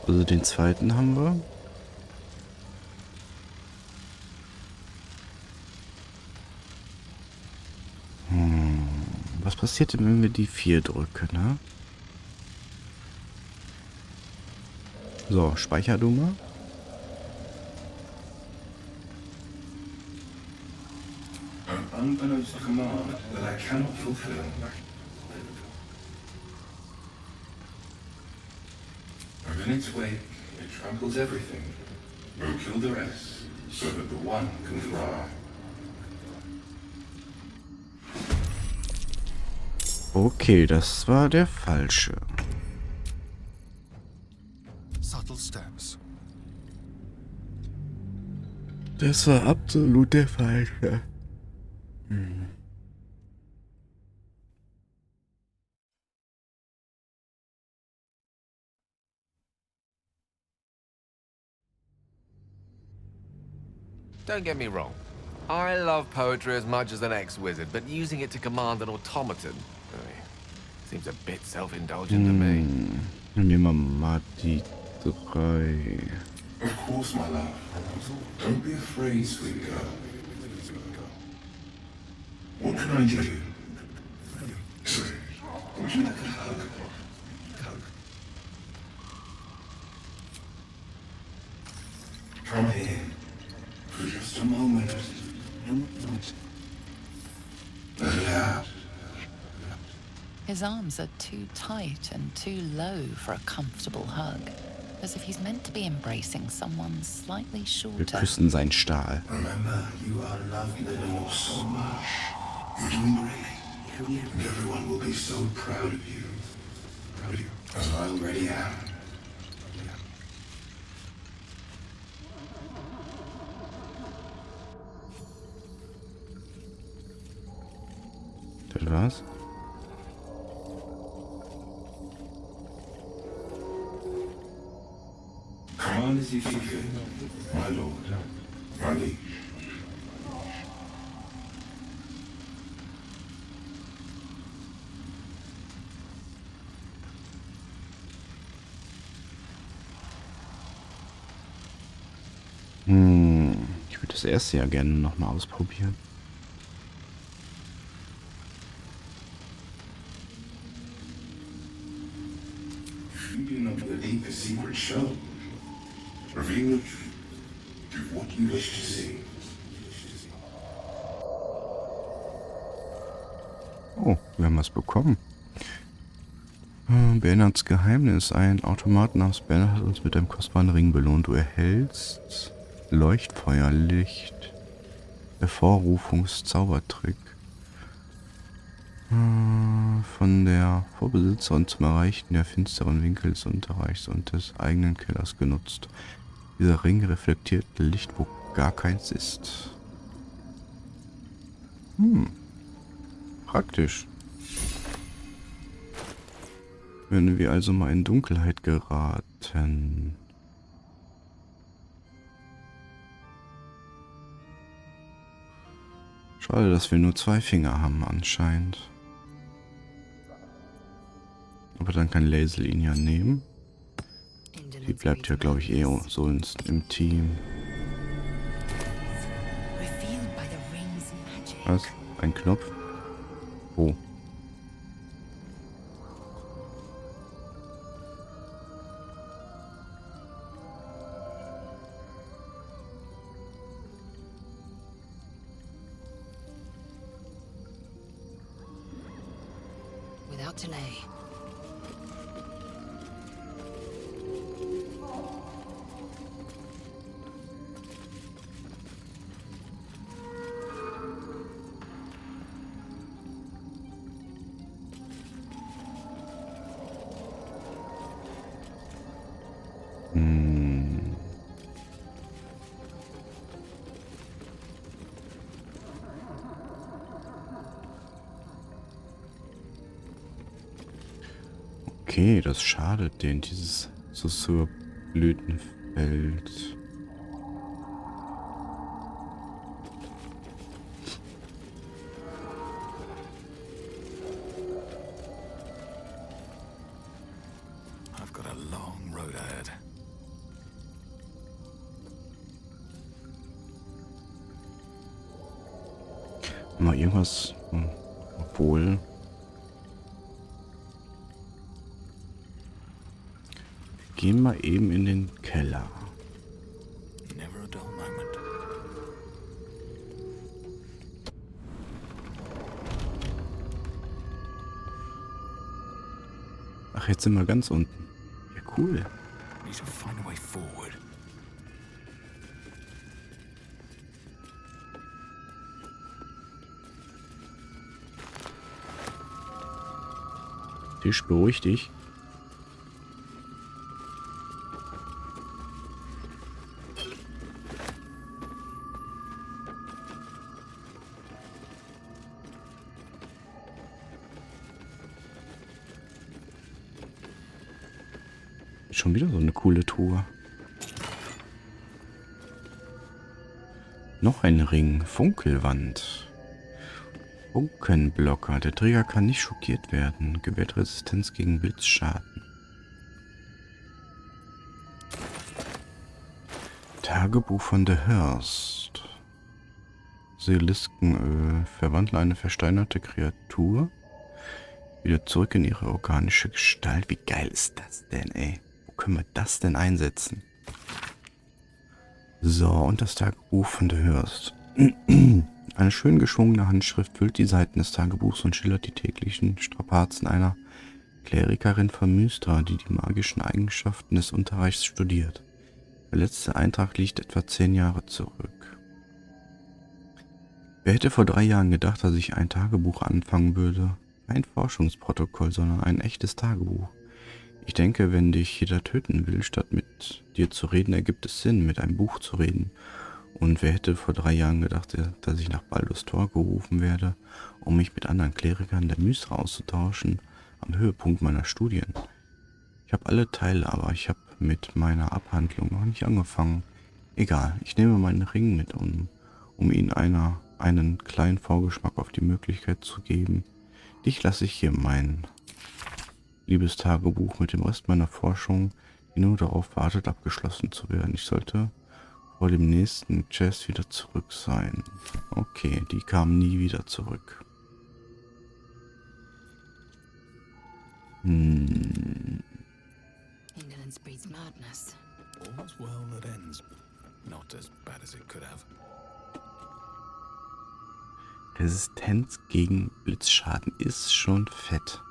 Also den zweiten haben wir. Was passiert denn, wenn wir die 4 drücken, ne? So, speicher du mal. An unbeknownst command that I cannot fulfill. But in its wake, it tramples everything. We'll kill the rest, so that the one can fly. Okay, das war der falsche. Subtle steps. Das war absolut der falsche. Don't get me wrong. I love poetry as much as an ex-wizard, but using it to command an automaton seems a bit self-indulgent to me. Nehmen wir mal die 3. Of course, my love. Don't be afraid, sweet girl. What can I do? Sorry, would you like a hug? Come here for just a moment. Let it out. His arms are too tight and too low for a comfortable hug, as if he's meant to be embracing someone slightly Wir shorter. küssen seinen Stahl. Remember, you are loved and you're so much. You're doing great. And everyone will be so proud of you. As I already am. Das war's. Come on as you see fit, my lord, my liege. Ich würde das erste ja gerne nochmal ausprobieren. You do not believe the secret show. Reveal the truth. Do what you wish to see. Oh, wir haben was bekommen. Bernhards Geheimnis. Ein Automat namens Bernhard hat uns mit einem kostbaren Ring belohnt. Du erhältst Leuchtfeuerlicht. Hervorrufungszaubertrick. Von der Vorbesitzerin zum Erreichen der finsteren Winkel des Unterreichs und des eigenen Kellers genutzt. Dieser Ring reflektiert Licht, wo gar keins ist. Praktisch. Wenn wir also mal in Dunkelheit geraten. Schade, dass wir nur 2 Finger haben anscheinend. Aber dann kann Lae'zel ihn ja nehmen. Die bleibt ja, glaube ich, so im Team. Was? Ein Knopf? Oh. Without delay. Okay, das schadet denen, dieses Susurblütenfeld. I've got a long road ahead. Mal irgendwas, obwohl... Gehen wir eben in den Keller. Never a dull moment. Ach, jetzt sind wir ganz unten. Ja, cool. Need to find a way forward. Tisch, beruhig dich. Schon wieder so eine coole Tour. Noch ein Ring. Funkelwand. Funkenblocker. Der Träger kann nicht schockiert werden. Gewährt Resistenz gegen Blitzschaden. Tagebuch von The Hurst. Siliskenöl. Verwandle eine versteinerte Kreatur wieder zurück in ihre organische Gestalt. Wie geil ist das denn, ey? Wo können wir das denn einsetzen? So, und das Tagebuch von The Hurst. Eine schön geschwungene Handschrift füllt die Seiten des Tagebuchs und schildert die täglichen Strapazen einer Klerikerin von Mystra, die die magischen Eigenschaften des Unterreichs studiert. Der letzte Eintrag liegt etwa 10 Jahre zurück. Wer hätte vor 3 Jahren gedacht, dass ich ein Tagebuch anfangen würde? Kein Forschungsprotokoll, sondern ein echtes Tagebuch. Ich denke, wenn dich jeder töten will, statt mit dir zu reden, ergibt es Sinn, mit einem Buch zu reden. Und wer hätte vor 3 Jahren gedacht, dass ich nach Baldurs Tor gerufen werde, um mich mit anderen Klerikern der Mystra auszutauschen, am Höhepunkt meiner Studien? Ich habe alle Teile, aber ich habe mit meiner Abhandlung noch nicht angefangen. Egal, ich nehme meinen Ring mit, um ihnen einen kleinen Vorgeschmack auf die Möglichkeit zu geben. Dich lasse ich hier, mein liebes Tagebuch, mit dem Rest meiner Forschung, die nur darauf wartet, abgeschlossen zu werden. Ich sollte vor dem nächsten Chest wieder zurück sein. Okay, die kamen nie wieder zurück. Indolence breeds madness. All's well that ends. Not as bad as it could have. Resistenz gegen Blitzschaden ist schon fett.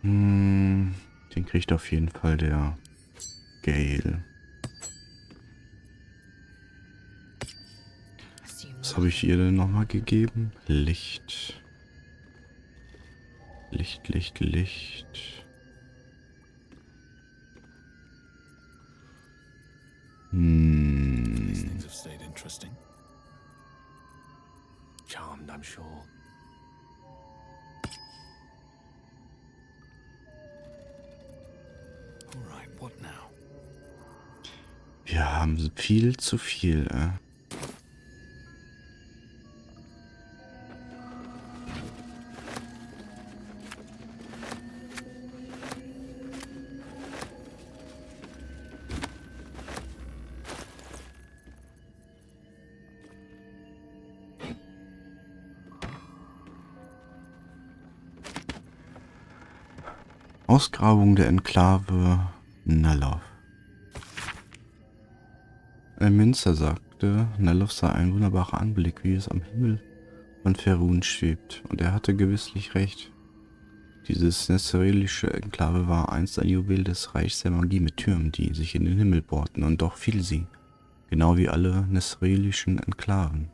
Den kriegt auf jeden Fall der Gale. Was habe ich ihr denn nochmal gegeben? Licht. Licht, Licht, Licht. These things have stayed interesting. Charmed, I'm sure. All right, what now? Wir haben viel zu viel, Ausgrabung der Enklave Nalov. Ein Münzer sagte, Nalov sei ein wunderbarer Anblick, wie es am Himmel von Ferun schwebt. Und er hatte gewisslich recht. Dieses nesserelische Enklave war einst ein Juwel des Reichs der Magie mit Türmen, die sich in den Himmel bohrten, und doch fiel sie. Genau wie alle nesserelischen Enklaven.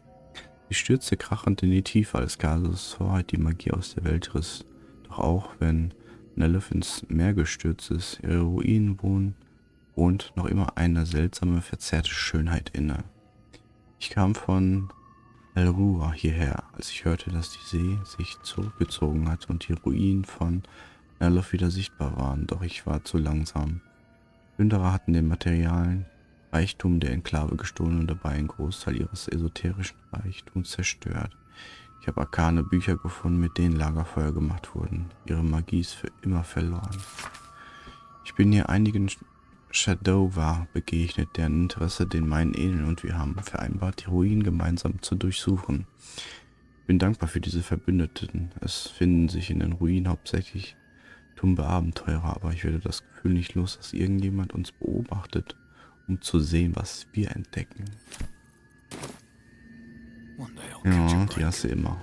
Sie stürzte krachend in die Tiefe, als Gasus Hoheit die Magie aus der Welt riss. Doch auch wenn Nalov ins Meer gestürzt ist, ihre Ruinen wohnt noch immer eine seltsame, verzerrte Schönheit inne. Ich kam von El-Rua hierher, als ich hörte, dass die See sich zurückgezogen hat und die Ruinen von Nalov wieder sichtbar waren, doch ich war zu langsam. Plünderer hatten den materialen Reichtum der Enklave gestohlen und dabei einen Großteil ihres esoterischen Reichtums zerstört. Ich habe arkane Bücher gefunden, mit denen Lagerfeuer gemacht wurden. Ihre Magie ist für immer verloren. Ich bin hier einigen Shadowvar begegnet, deren Interesse den meinen ähneln, und wir haben vereinbart, die Ruinen gemeinsam zu durchsuchen. Ich bin dankbar für diese Verbündeten. Es finden sich in den Ruinen hauptsächlich tumbe Abenteurer, aber ich werde das Gefühl nicht los, dass irgendjemand uns beobachtet, um zu sehen, was wir entdecken. Ja, die hast du immer.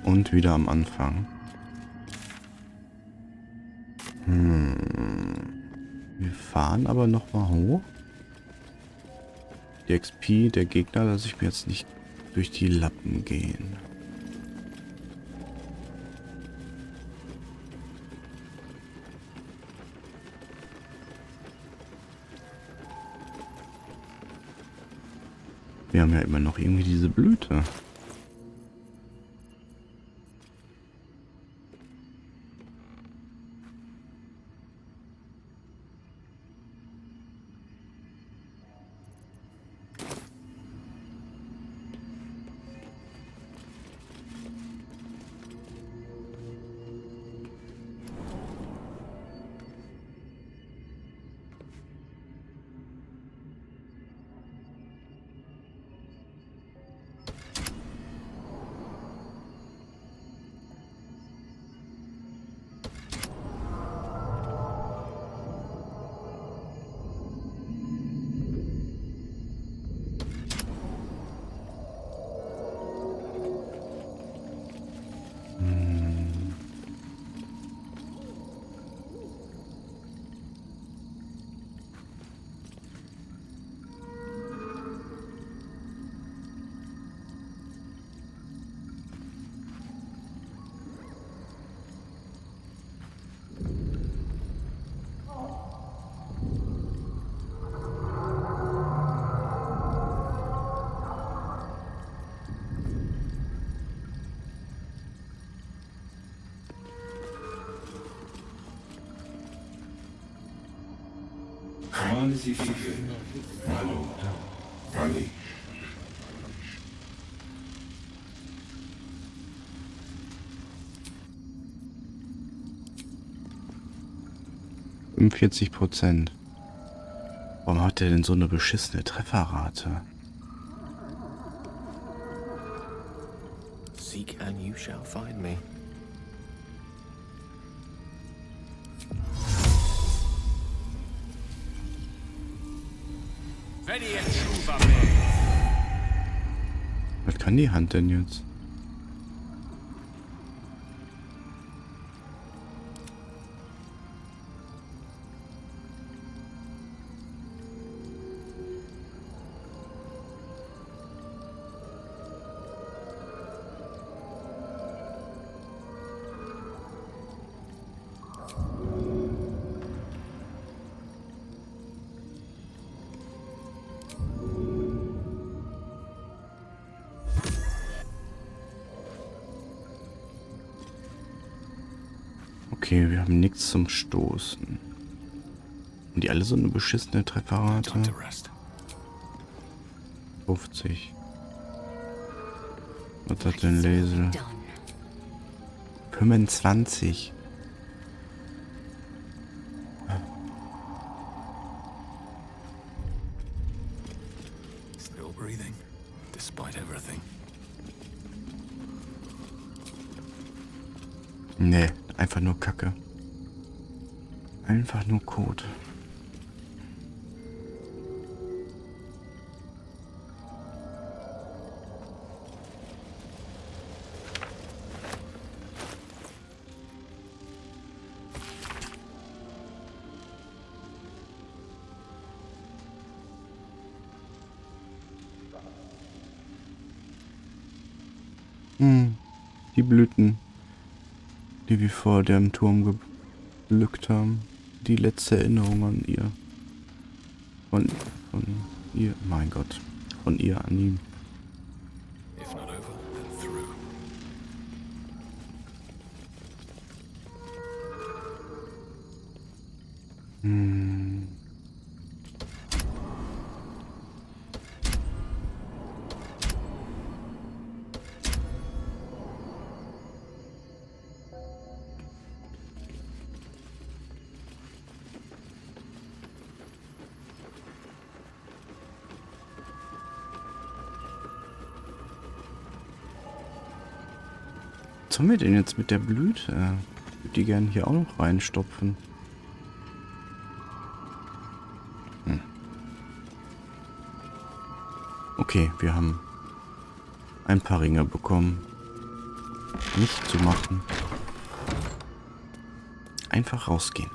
Und wieder am Anfang. Wir fahren aber noch mal hoch. Die XP der Gegner lasse ich mir jetzt nicht durch die Lappen gehen. Wir haben ja immer noch irgendwie diese Blüte. Command as you see fit, my lord. Rani. %. Warum hat er denn so eine beschissene Trefferrate? Seek and you shall find me. Was kann die Hand denn jetzt? Okay, wir haben nichts zum Stoßen. Haben die alle so eine beschissene Trefferrate? 50. Was hat denn Laser? 25. Still breathing, despite everything. Nee, einfach nur Kacke. Einfach nur Kot. Die Blüten, die wir vor dem Turm gepflückt haben. Die letzte Erinnerung an ihr. Von ihr, mein Gott. Von ihr an ihn. If not over, then through. Was haben wir denn jetzt mit der Blüte? Ich würde die gerne hier auch noch reinstopfen. Okay, wir haben ein paar Ringe bekommen. Nicht zu machen. Einfach rausgehen.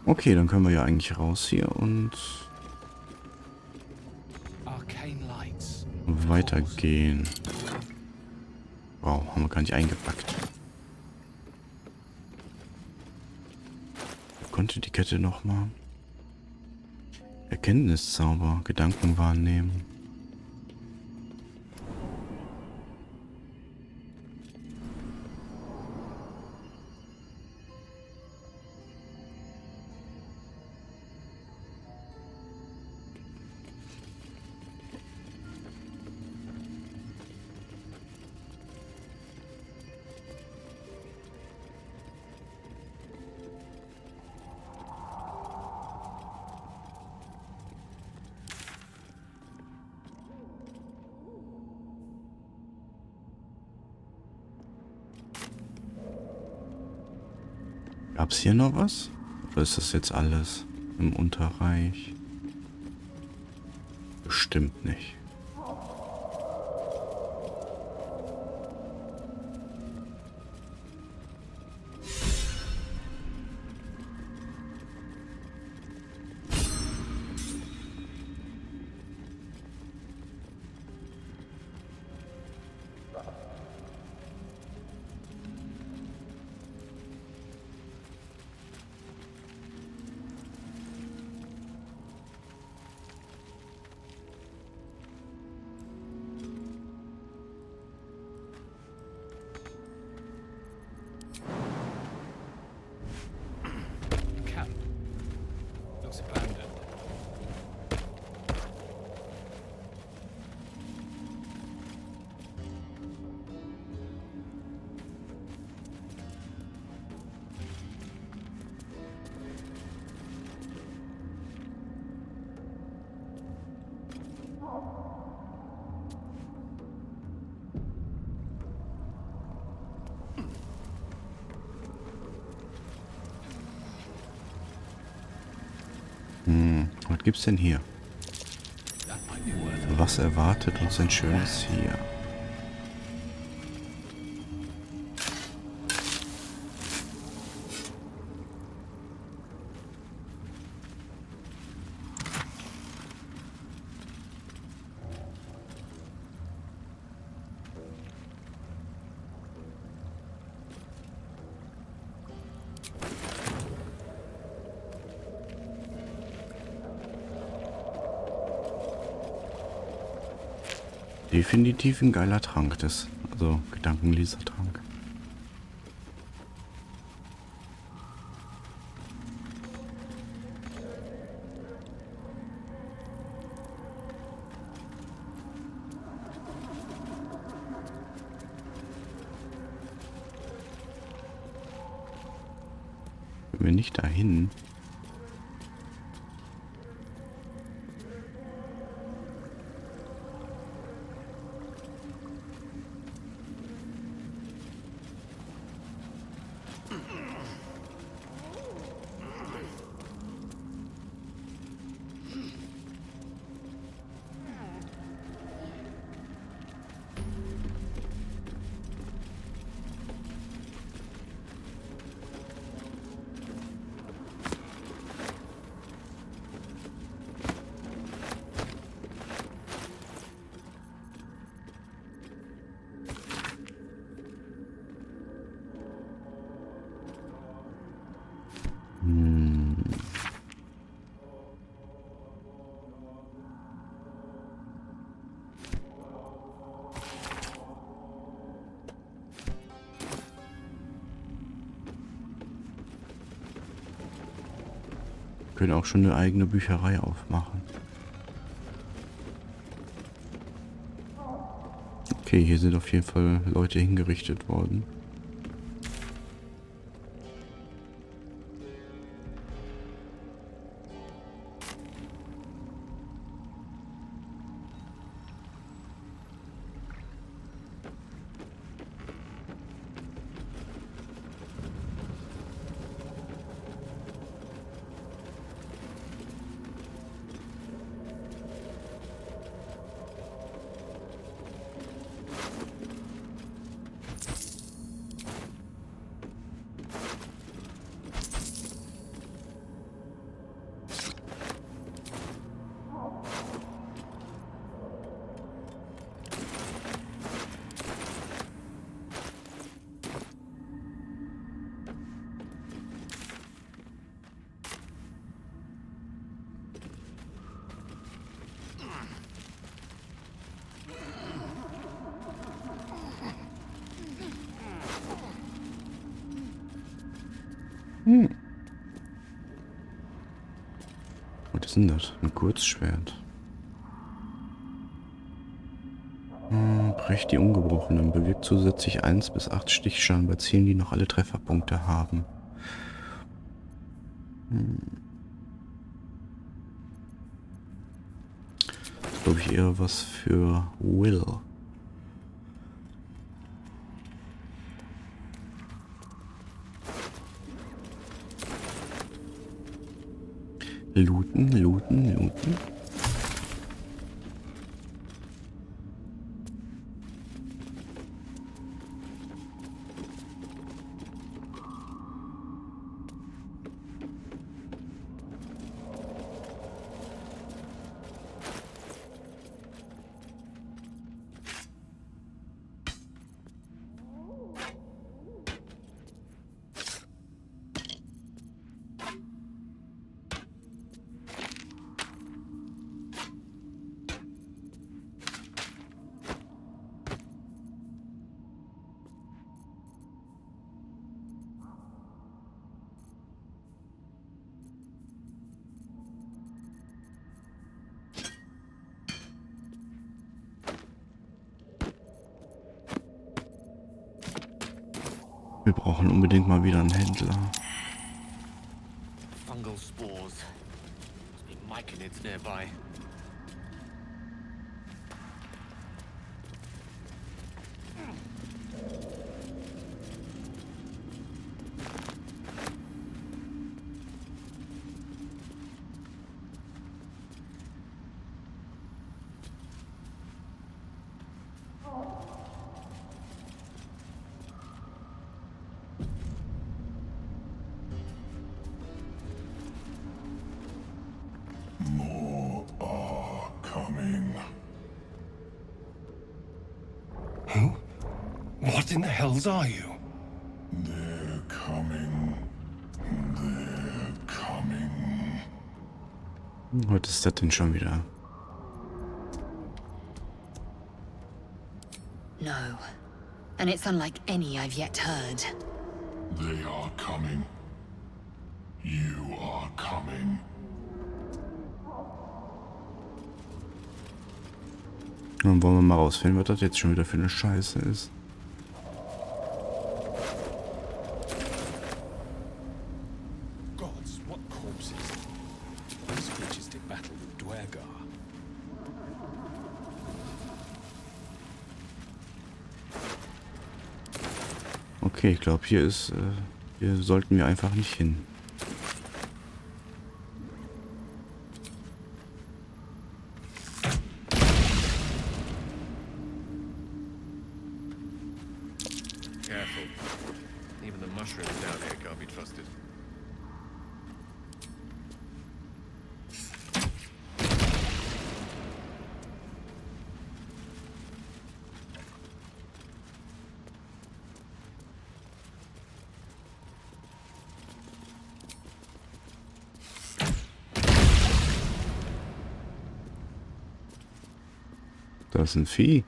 Okay, dann können wir ja eigentlich raus hier und Arcane lights. weitergehen. Wow, haben wir gar nicht eingepackt. Konnte die Kette nochmal? Erkenntniszauber, Gedanken wahrnehmen. Gab's hier noch was? Oder ist das jetzt alles im Unterreich? Bestimmt nicht. Camp. Looks abandoned. Was gibt's denn hier? Was erwartet uns denn Schönes hier? Definitiv ein geiler Trank, das, also Gedankenlesertrank. Wenn wir nicht dahin. Können auch schon eine eigene Bücherei aufmachen. Okay, hier sind auf jeden Fall Leute hingerichtet worden. Was ist denn das? Ein Kurzschwert. Brecht die Ungebrochenen. Bewirkt zusätzlich 1 bis 8 Stichschaden bei Zielen, die noch alle Trefferpunkte haben. Das ist, glaube ich, eher was für Will. Looten, looten, looten. Wir brauchen unbedingt mal wieder einen Händler. Fungal spores. Must be myconids nearby. More are coming. Who? What in the hells are you? They're coming. They're coming. Was ist das denn schon wieder? No. And it's unlike any I've yet heard. They are coming. You are coming. Dann wollen wir mal rausfinden, was das jetzt schon wieder für eine Scheiße ist. Gods, what corpses? These creatures did battle with Dwergar. Okay, ich glaube, hier sollten wir einfach nicht hin. Careful. Even the mushrooms down here can't be trusted. Das ist ein Vieh.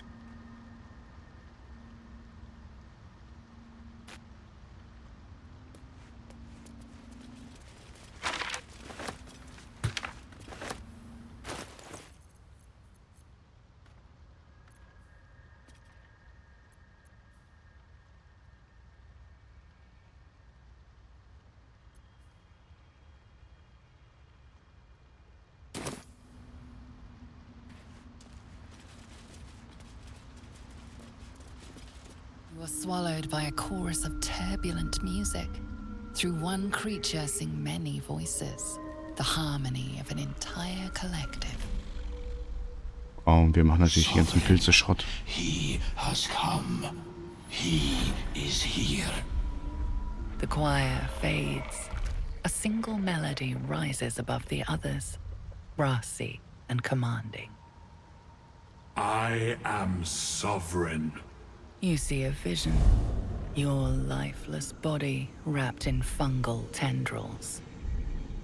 You are swallowed by a chorus of turbulent music. Through one creature sing many voices. The harmony of an entire collective. Oh, und wir machen natürlich die ganzen Pilze Schrott. He has come. He is here. The choir fades. A single melody rises above the others, brassy and commanding. I am sovereign. You see a vision. Your lifeless body wrapped in fungal tendrils.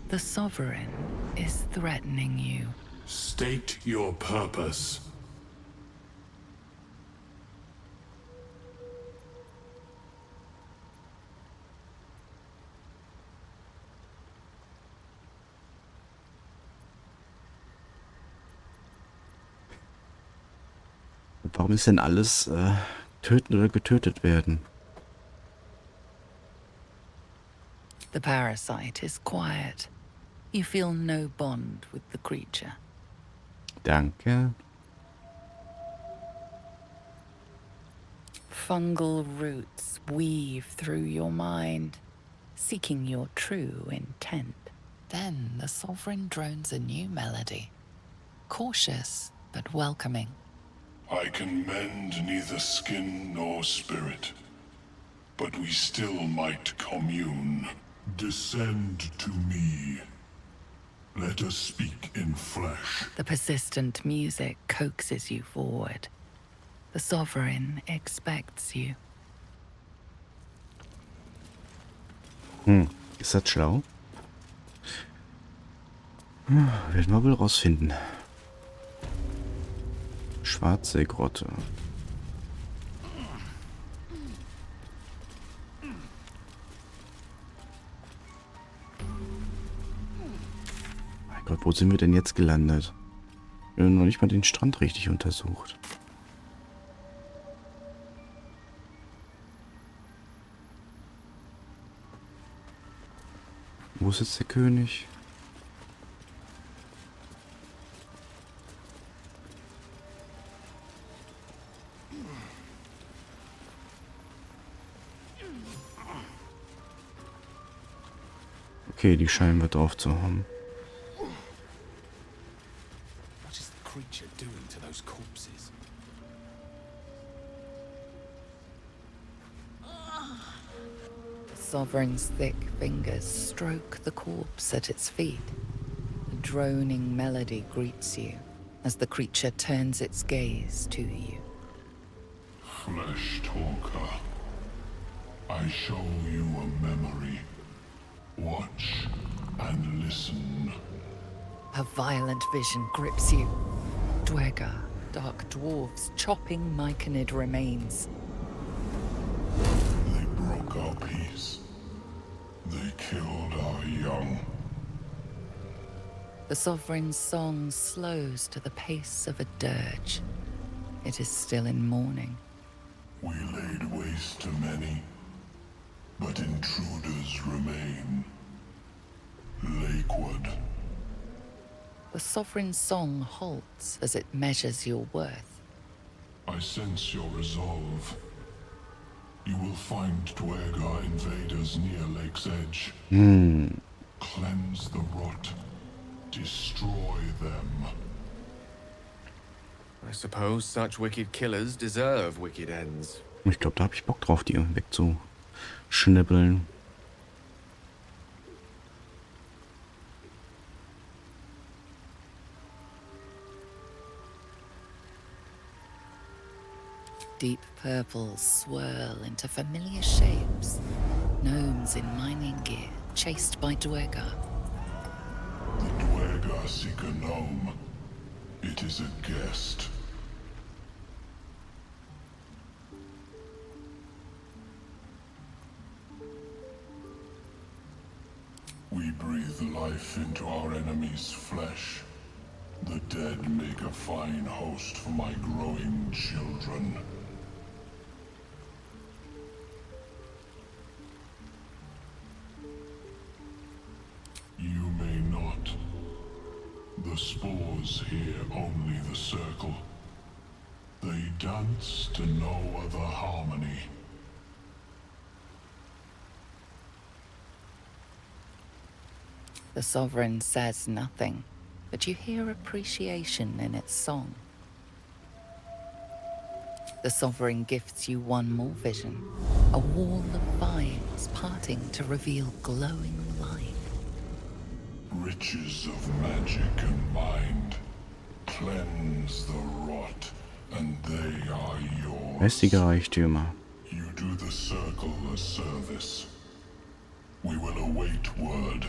The Sovereign is threatening you. State your purpose. Warum ist denn alles töten oder getötet werden? The parasite is quiet. You feel no bond with the creature. Danke. Fungal roots weave through your mind, seeking your true intent. Then the Sovereign drones a new melody, cautious but welcoming. I can mend neither skin nor spirit, but we still might commune. Descend to me. Let us speak in flesh. The persistent music coaxes you forward. The Sovereign expects you. Ist das schlau? Werden wir wohl rausfinden. Schwarze Grotte. Mein Gott, wo sind wir denn jetzt gelandet? Wir haben noch nicht mal den Strand richtig untersucht. Wo ist jetzt der König? Okay, die scheinen wir drauf zu haben. What is the creature doing to those corpses? The Sovereign's thick fingers stroke the corpse at its feet. A droning melody greets you as the creature turns its gaze to you. Flesh talker, I show you a memory. Watch and listen. A violent vision grips you. Dwergar, dark dwarves chopping myconid remains. They broke our peace. They killed our young. The Sovereign's song slows to the pace of a dirge. It is still in mourning. We laid waste to many, but intruders remain. Lakewood. The Sovereign's song halts as it measures your worth. I sense your resolve. You will find Dwergar invaders near Lake's Edge. Cleanse the rot. Destroy them. I suppose such wicked killers deserve wicked ends. Ich glaube, da habe ich Bock drauf, die wegzuschnibbeln. Deep purples swirl into familiar shapes. Gnomes in mining gear, chased by Dwergar. The Dwergar seek a gnome. It is a guest. We breathe life into our enemy's flesh. The dead make a fine host for my growing children. You may not. The spores hear only the circle. They dance to no other harmony. The Sovereign says nothing, but you hear appreciation in its song. The Sovereign gifts you one more vision, a wall of vines parting to reveal glowing light. Riches of magic and mind. Cleanse the rot, and they are yours. Mächtige Reichtümer. You do the circle a service. We will await word.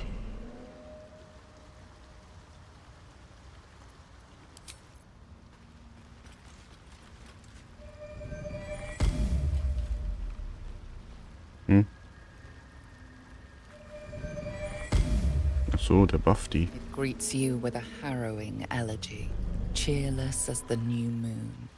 So, der bufft die. It greets you with a harrowing elegy, cheerless as the new moon.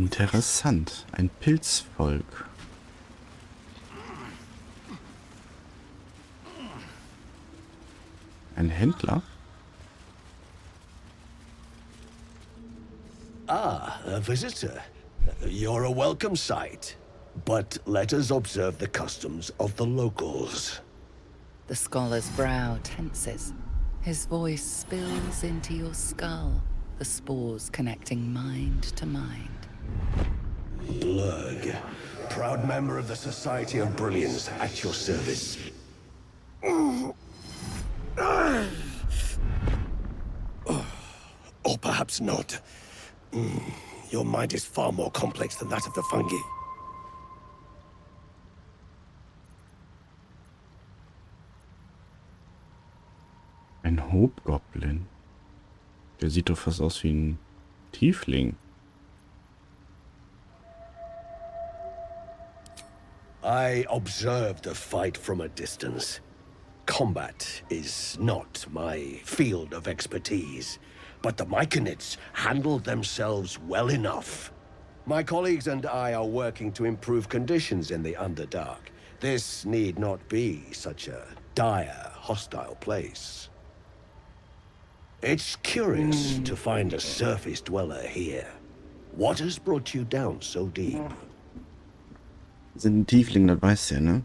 Interessant. Ein Pilzvolk. Ein Händler? Ah, a visitor. You're a welcome sight. But let us observe the customs of the locals. The scholar's brow tenses. His voice spills into your skull, the spores connecting mind to mind. Blurg, proud member of the Society of Brilliance, at your service. Or perhaps not. Your mind is far more complex than that of the fungi. Ein Hobgoblin. Der sieht doch fast aus wie ein Tiefling. I observed the fight from a distance. Combat is not my field of expertise, but the Myconids handled themselves well enough. My colleagues and I are working to improve conditions in the Underdark. This need not be such a dire, hostile place. It's curious to find a surface dweller here. What has brought you down so deep? Sind ein Tiefling, das weiß er, ne?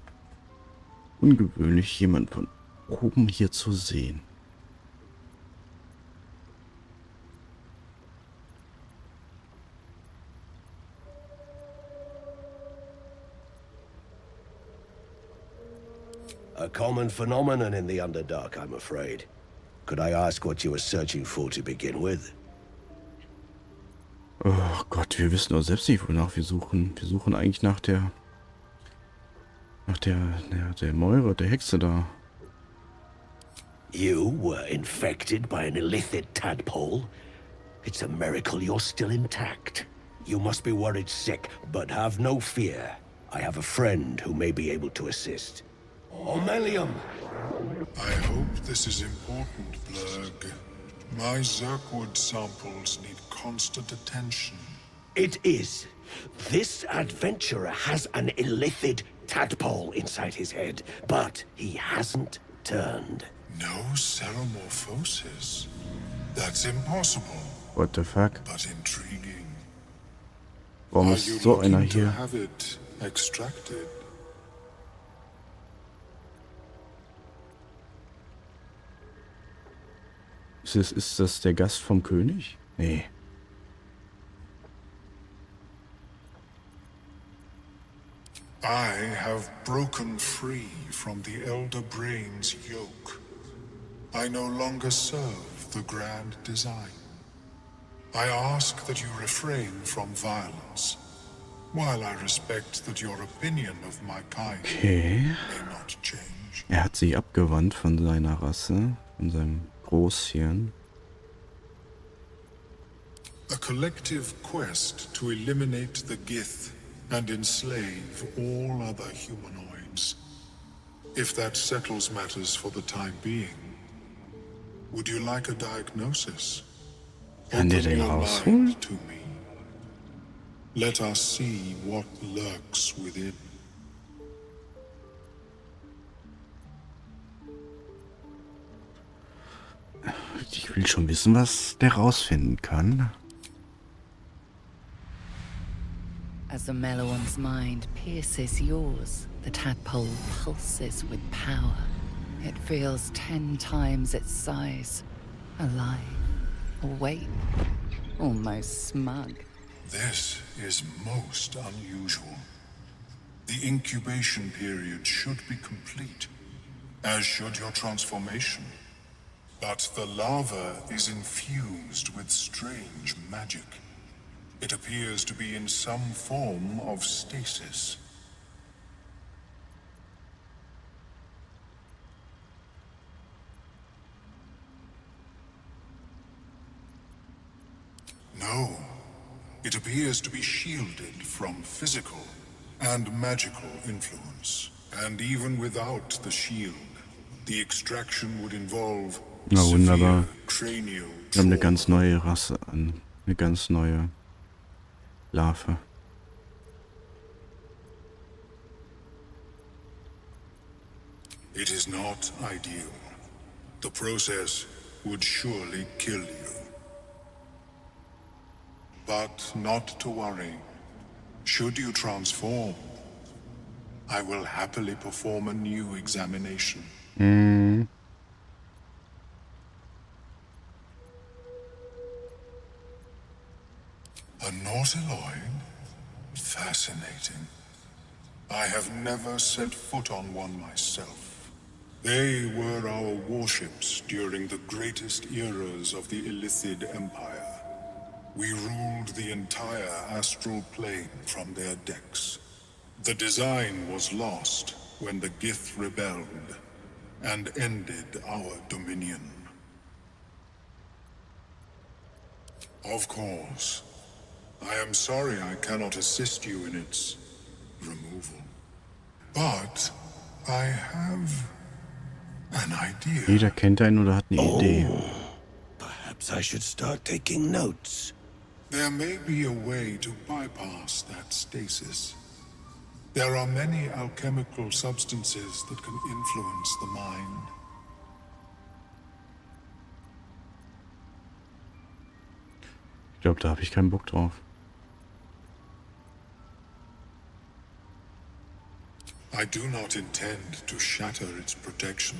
Ungewöhnlich, jemand von oben hier zu sehen. A common phenomenon in the Underdark, I'm afraid. Could I ask what you were searching for to begin with? Oh Gott, wir wissen doch selbst nicht, wonach wir suchen. Wir suchen eigentlich nach der Mäure, der Hexe da. You were infected by an illithid tadpole? It's a miracle you're still intact. You must be worried sick, but have no fear. I have a friend who may be able to assist. Omelium! I hope this is important, Blurg. My Zerkwood samples need constant attention. It is. This adventurer has an illithid tadpole inside his head, but he hasn't turned. No seromorphosis. That's impossible, What the fuck? but intriguing. Warum Are ist you so einer looking to hier? have it extracted? Ist das der Gast vom König? Nee. I have broken free from the Elder Brain's yoke. I no longer serve the grand design. I ask that you refrain from violence, while I respect that your opinion of my kind Okay. may not change. Er hat sich abgewandt von seiner Rasse, von seinem Großhirn. A collective quest to eliminate the Gith and enslave all other humanoids. If that settles matters for the time being, would you like a diagnosis? Kann der Open den your rausholen? mind to me. Let us see what lurks within. Ich will schon wissen, was der rausfinden kann. As the Meloan's mind pierces yours, the tadpole pulses with power. It feels 10 times its size. Alive, awake, almost smug. This is most unusual. The incubation period should be complete, as should your transformation. But the larva is infused with strange magic. It appears to be in some form of stasis. No. It appears to be shielded from physical and magical influence. And even without the shield, the extraction would involve Na wunderbar. severe cranial Wir haben eine trauma. ganz neue Rasse an. Eine ganz neue Larve. It is not ideal. The process would surely kill you. But not to worry. Should you transform, I will happily perform a new examination. A Nautiloid? Fascinating. I have never set foot on one myself. They were our warships during the greatest eras of the Illithid Empire. We ruled the entire astral plane from their decks. The design was lost when the Gith rebelled and ended our dominion. Of course, I am sorry I cannot assist you in its removal. But I have an idea. Jeder kennt einen oder hat eine Idee. Perhaps I should start taking notes. There may be a way to bypass that stasis. There are many alchemical substances that can influence the mind. Ich glaube, da habe ich keinen Bock drauf. I do not intend to shatter its protection.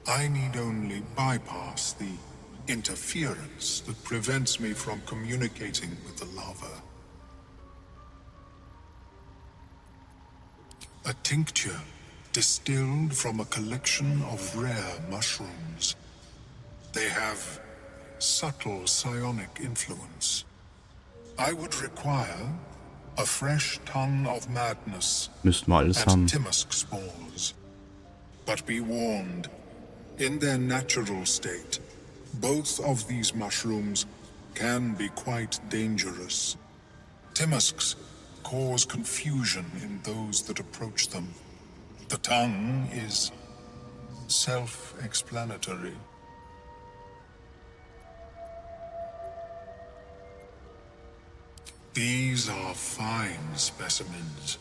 I need only bypass the interference that prevents me from communicating with the lava. A tincture distilled from a collection of rare mushrooms. They have subtle psionic influence. I would require a fresh tongue of madness Müssten wir alles haben. and Timusk spores. But be warned, in their natural state, both of these mushrooms can be quite dangerous. Timusks cause confusion in those that approach them. The tongue is self-explanatory. These are fine specimens.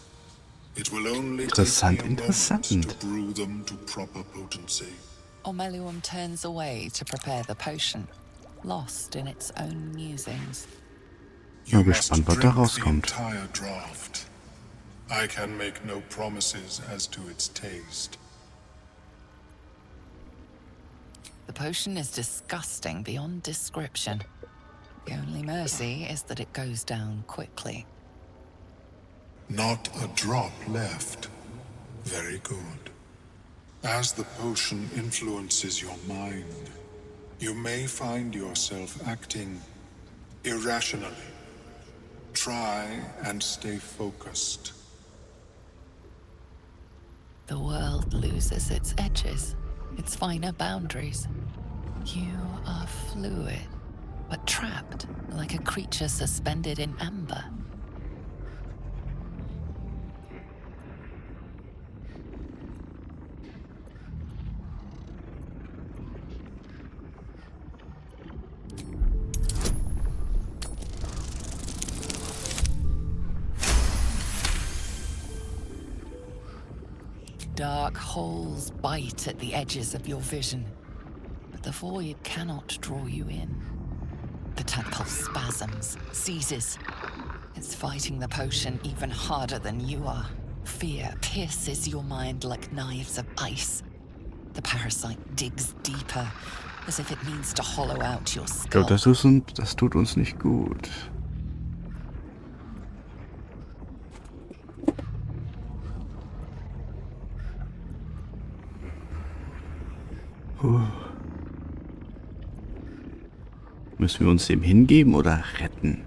It will only take me a moment to brew them to proper potency. Ormeluum turns away to prepare the potion, lost in its own musings. Bin gespannt, was da rauskommt. Entire draft. I can make no promises as to its taste. The potion is disgusting beyond description. The only mercy is that it goes down quickly. Not a drop left. Very good. As the potion influences your mind, you may find yourself acting irrationally. Try and stay focused. The world loses its edges, its finer boundaries. You are fluid, but trapped like a creature suspended in amber. Dark holes bite at the edges of your vision, but the void cannot draw you in. The tadpole spasms, seizes. It's fighting the potion even harder than you are. Fear pierces your mind like knives of ice. The parasite digs deeper, as if it needs to hollow out your Ich skull. glaube, das tut uns nicht gut. Müssen wir uns dem hingeben oder retten?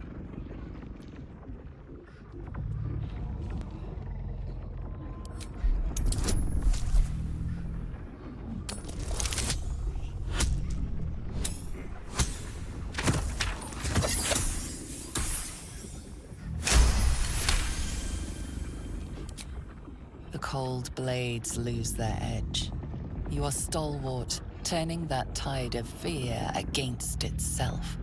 The cold blades lose their edge. You are stalwart, turning that tide of fear against itself.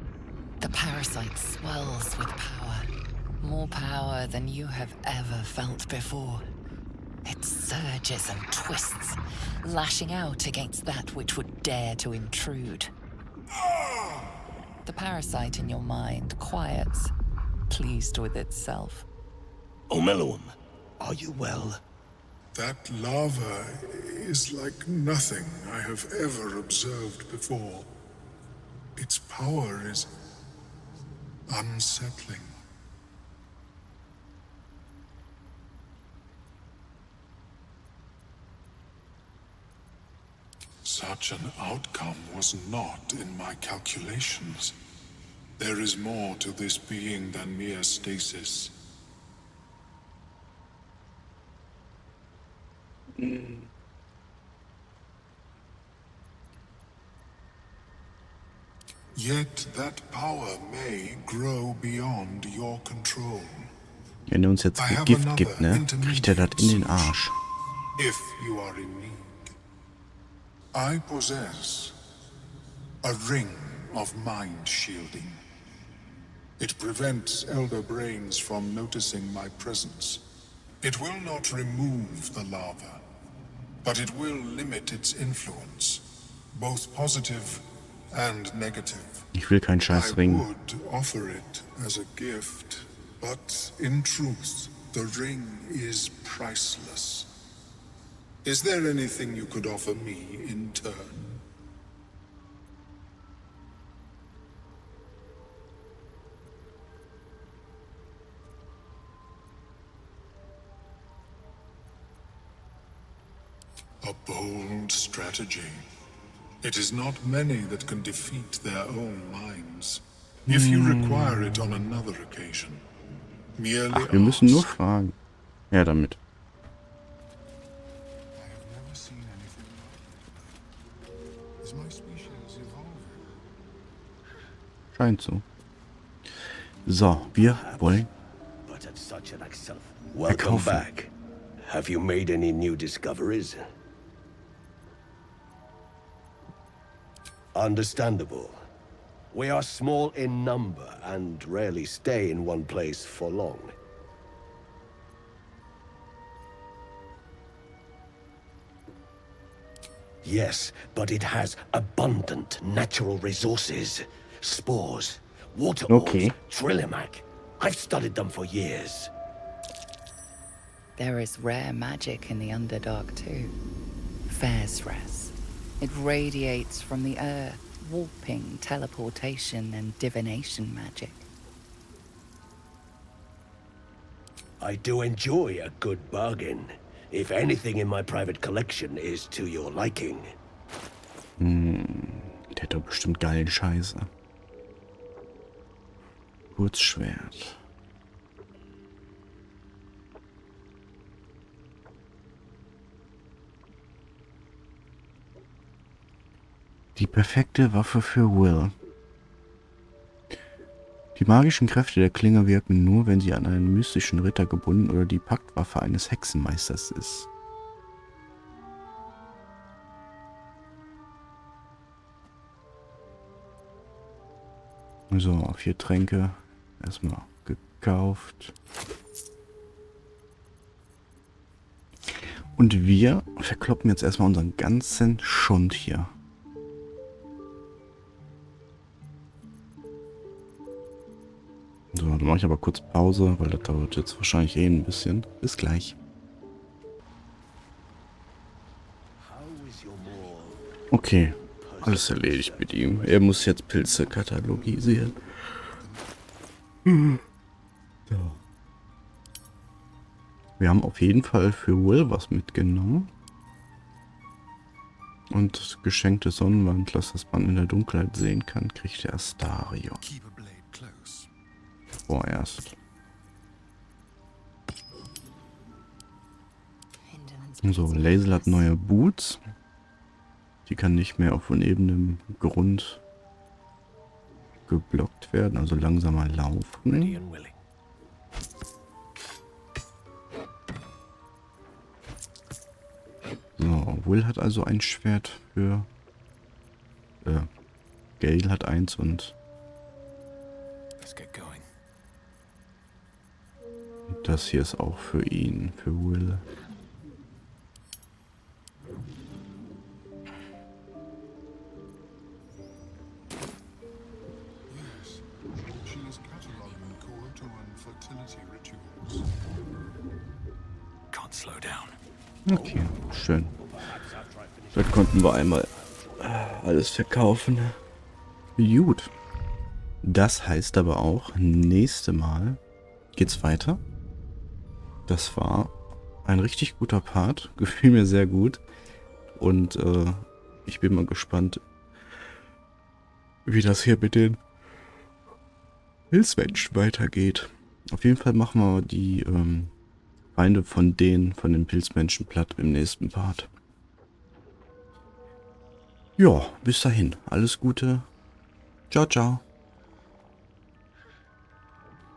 The parasite swells with power. More power than you have ever felt before. It surges and twists, lashing out against that which would dare to intrude. The parasite in your mind quiets, pleased with itself. Omeluum, are you well? That lava is like nothing I have ever observed before. Its power is unsettling. Such an outcome was not in my calculations. There is more to this being than mere stasis. Yet that power may grow beyond your control. Wenn er uns jetzt Gift gibt, ne, kriegt er das in den Arsch. If you are in need. I possess a ring of mind shielding. It prevents elder brains from noticing my presence. It will not remove the lava, but it will limit its influence, both positive and negative. Ich will keinen scheiß I Ring. would offer it as a gift, but in truth, the ring is priceless. Is there anything you could offer me in turn? A bold strategy. It is not many that can defeat their own minds. If you require it on another occasion, merely Ach, wir müssen nur ask. fragen. Ja, damit. I have never seen anything like it. Is my species evolving? Scheint so. So, wir wollen But at such an accel- Verkaufen. Welcome back. Have you made any new discoveries? Understandable. We are small in number and rarely stay in one place for long. Yes, but it has abundant natural resources. Spores, water Okay. orbs, Trillimac. I've studied them for years. There is rare magic in the Underdark too. Faerzras. It radiates from the earth, warping, teleportation, and divination magic. I do enjoy a good bargain. If anything in my private collection is to your liking. Der hat doch bestimmt geilen Scheiße. Kurzschwert. Die perfekte Waffe für Will. Die magischen Kräfte der Klinge wirken nur, wenn sie an einen mystischen Ritter gebunden oder die Paktwaffe eines Hexenmeisters ist. So, 4 Tränke. Erstmal gekauft. Und wir verkloppen jetzt erstmal unseren ganzen Schund hier. So, dann mache ich aber kurz Pause, weil das dauert jetzt wahrscheinlich eh ein bisschen. Bis gleich. Okay, alles erledigt mit ihm. Er muss jetzt Pilze katalogisieren. So. Wir haben auf jeden Fall für Will was mitgenommen. Und das Geschenk des Sonnenwandlers, das man in der Dunkelheit sehen kann, kriegt der Astario. Vorerst. So, Lazel hat neue Boots. Die kann nicht mehr auf unebenem Grund geblockt werden, also langsamer laufen. So, Will hat also ein Schwert für... Gale hat eins und... Let's get going. Das hier ist auch für ihn, für Will. Yes. She is cataloging Courtoan fertility rituals. Can't slow down. Okay, schön. Dort konnten wir einmal alles verkaufen. Gut. Das heißt aber auch, nächste Mal geht's weiter. Das war ein richtig guter Part. Gefiel mir sehr gut. Und ich bin mal gespannt, wie das hier mit den Pilzmenschen weitergeht. Auf jeden Fall machen wir die Feinde von den Pilzmenschen platt im nächsten Part. Ja, bis dahin. Alles Gute. Ciao, ciao.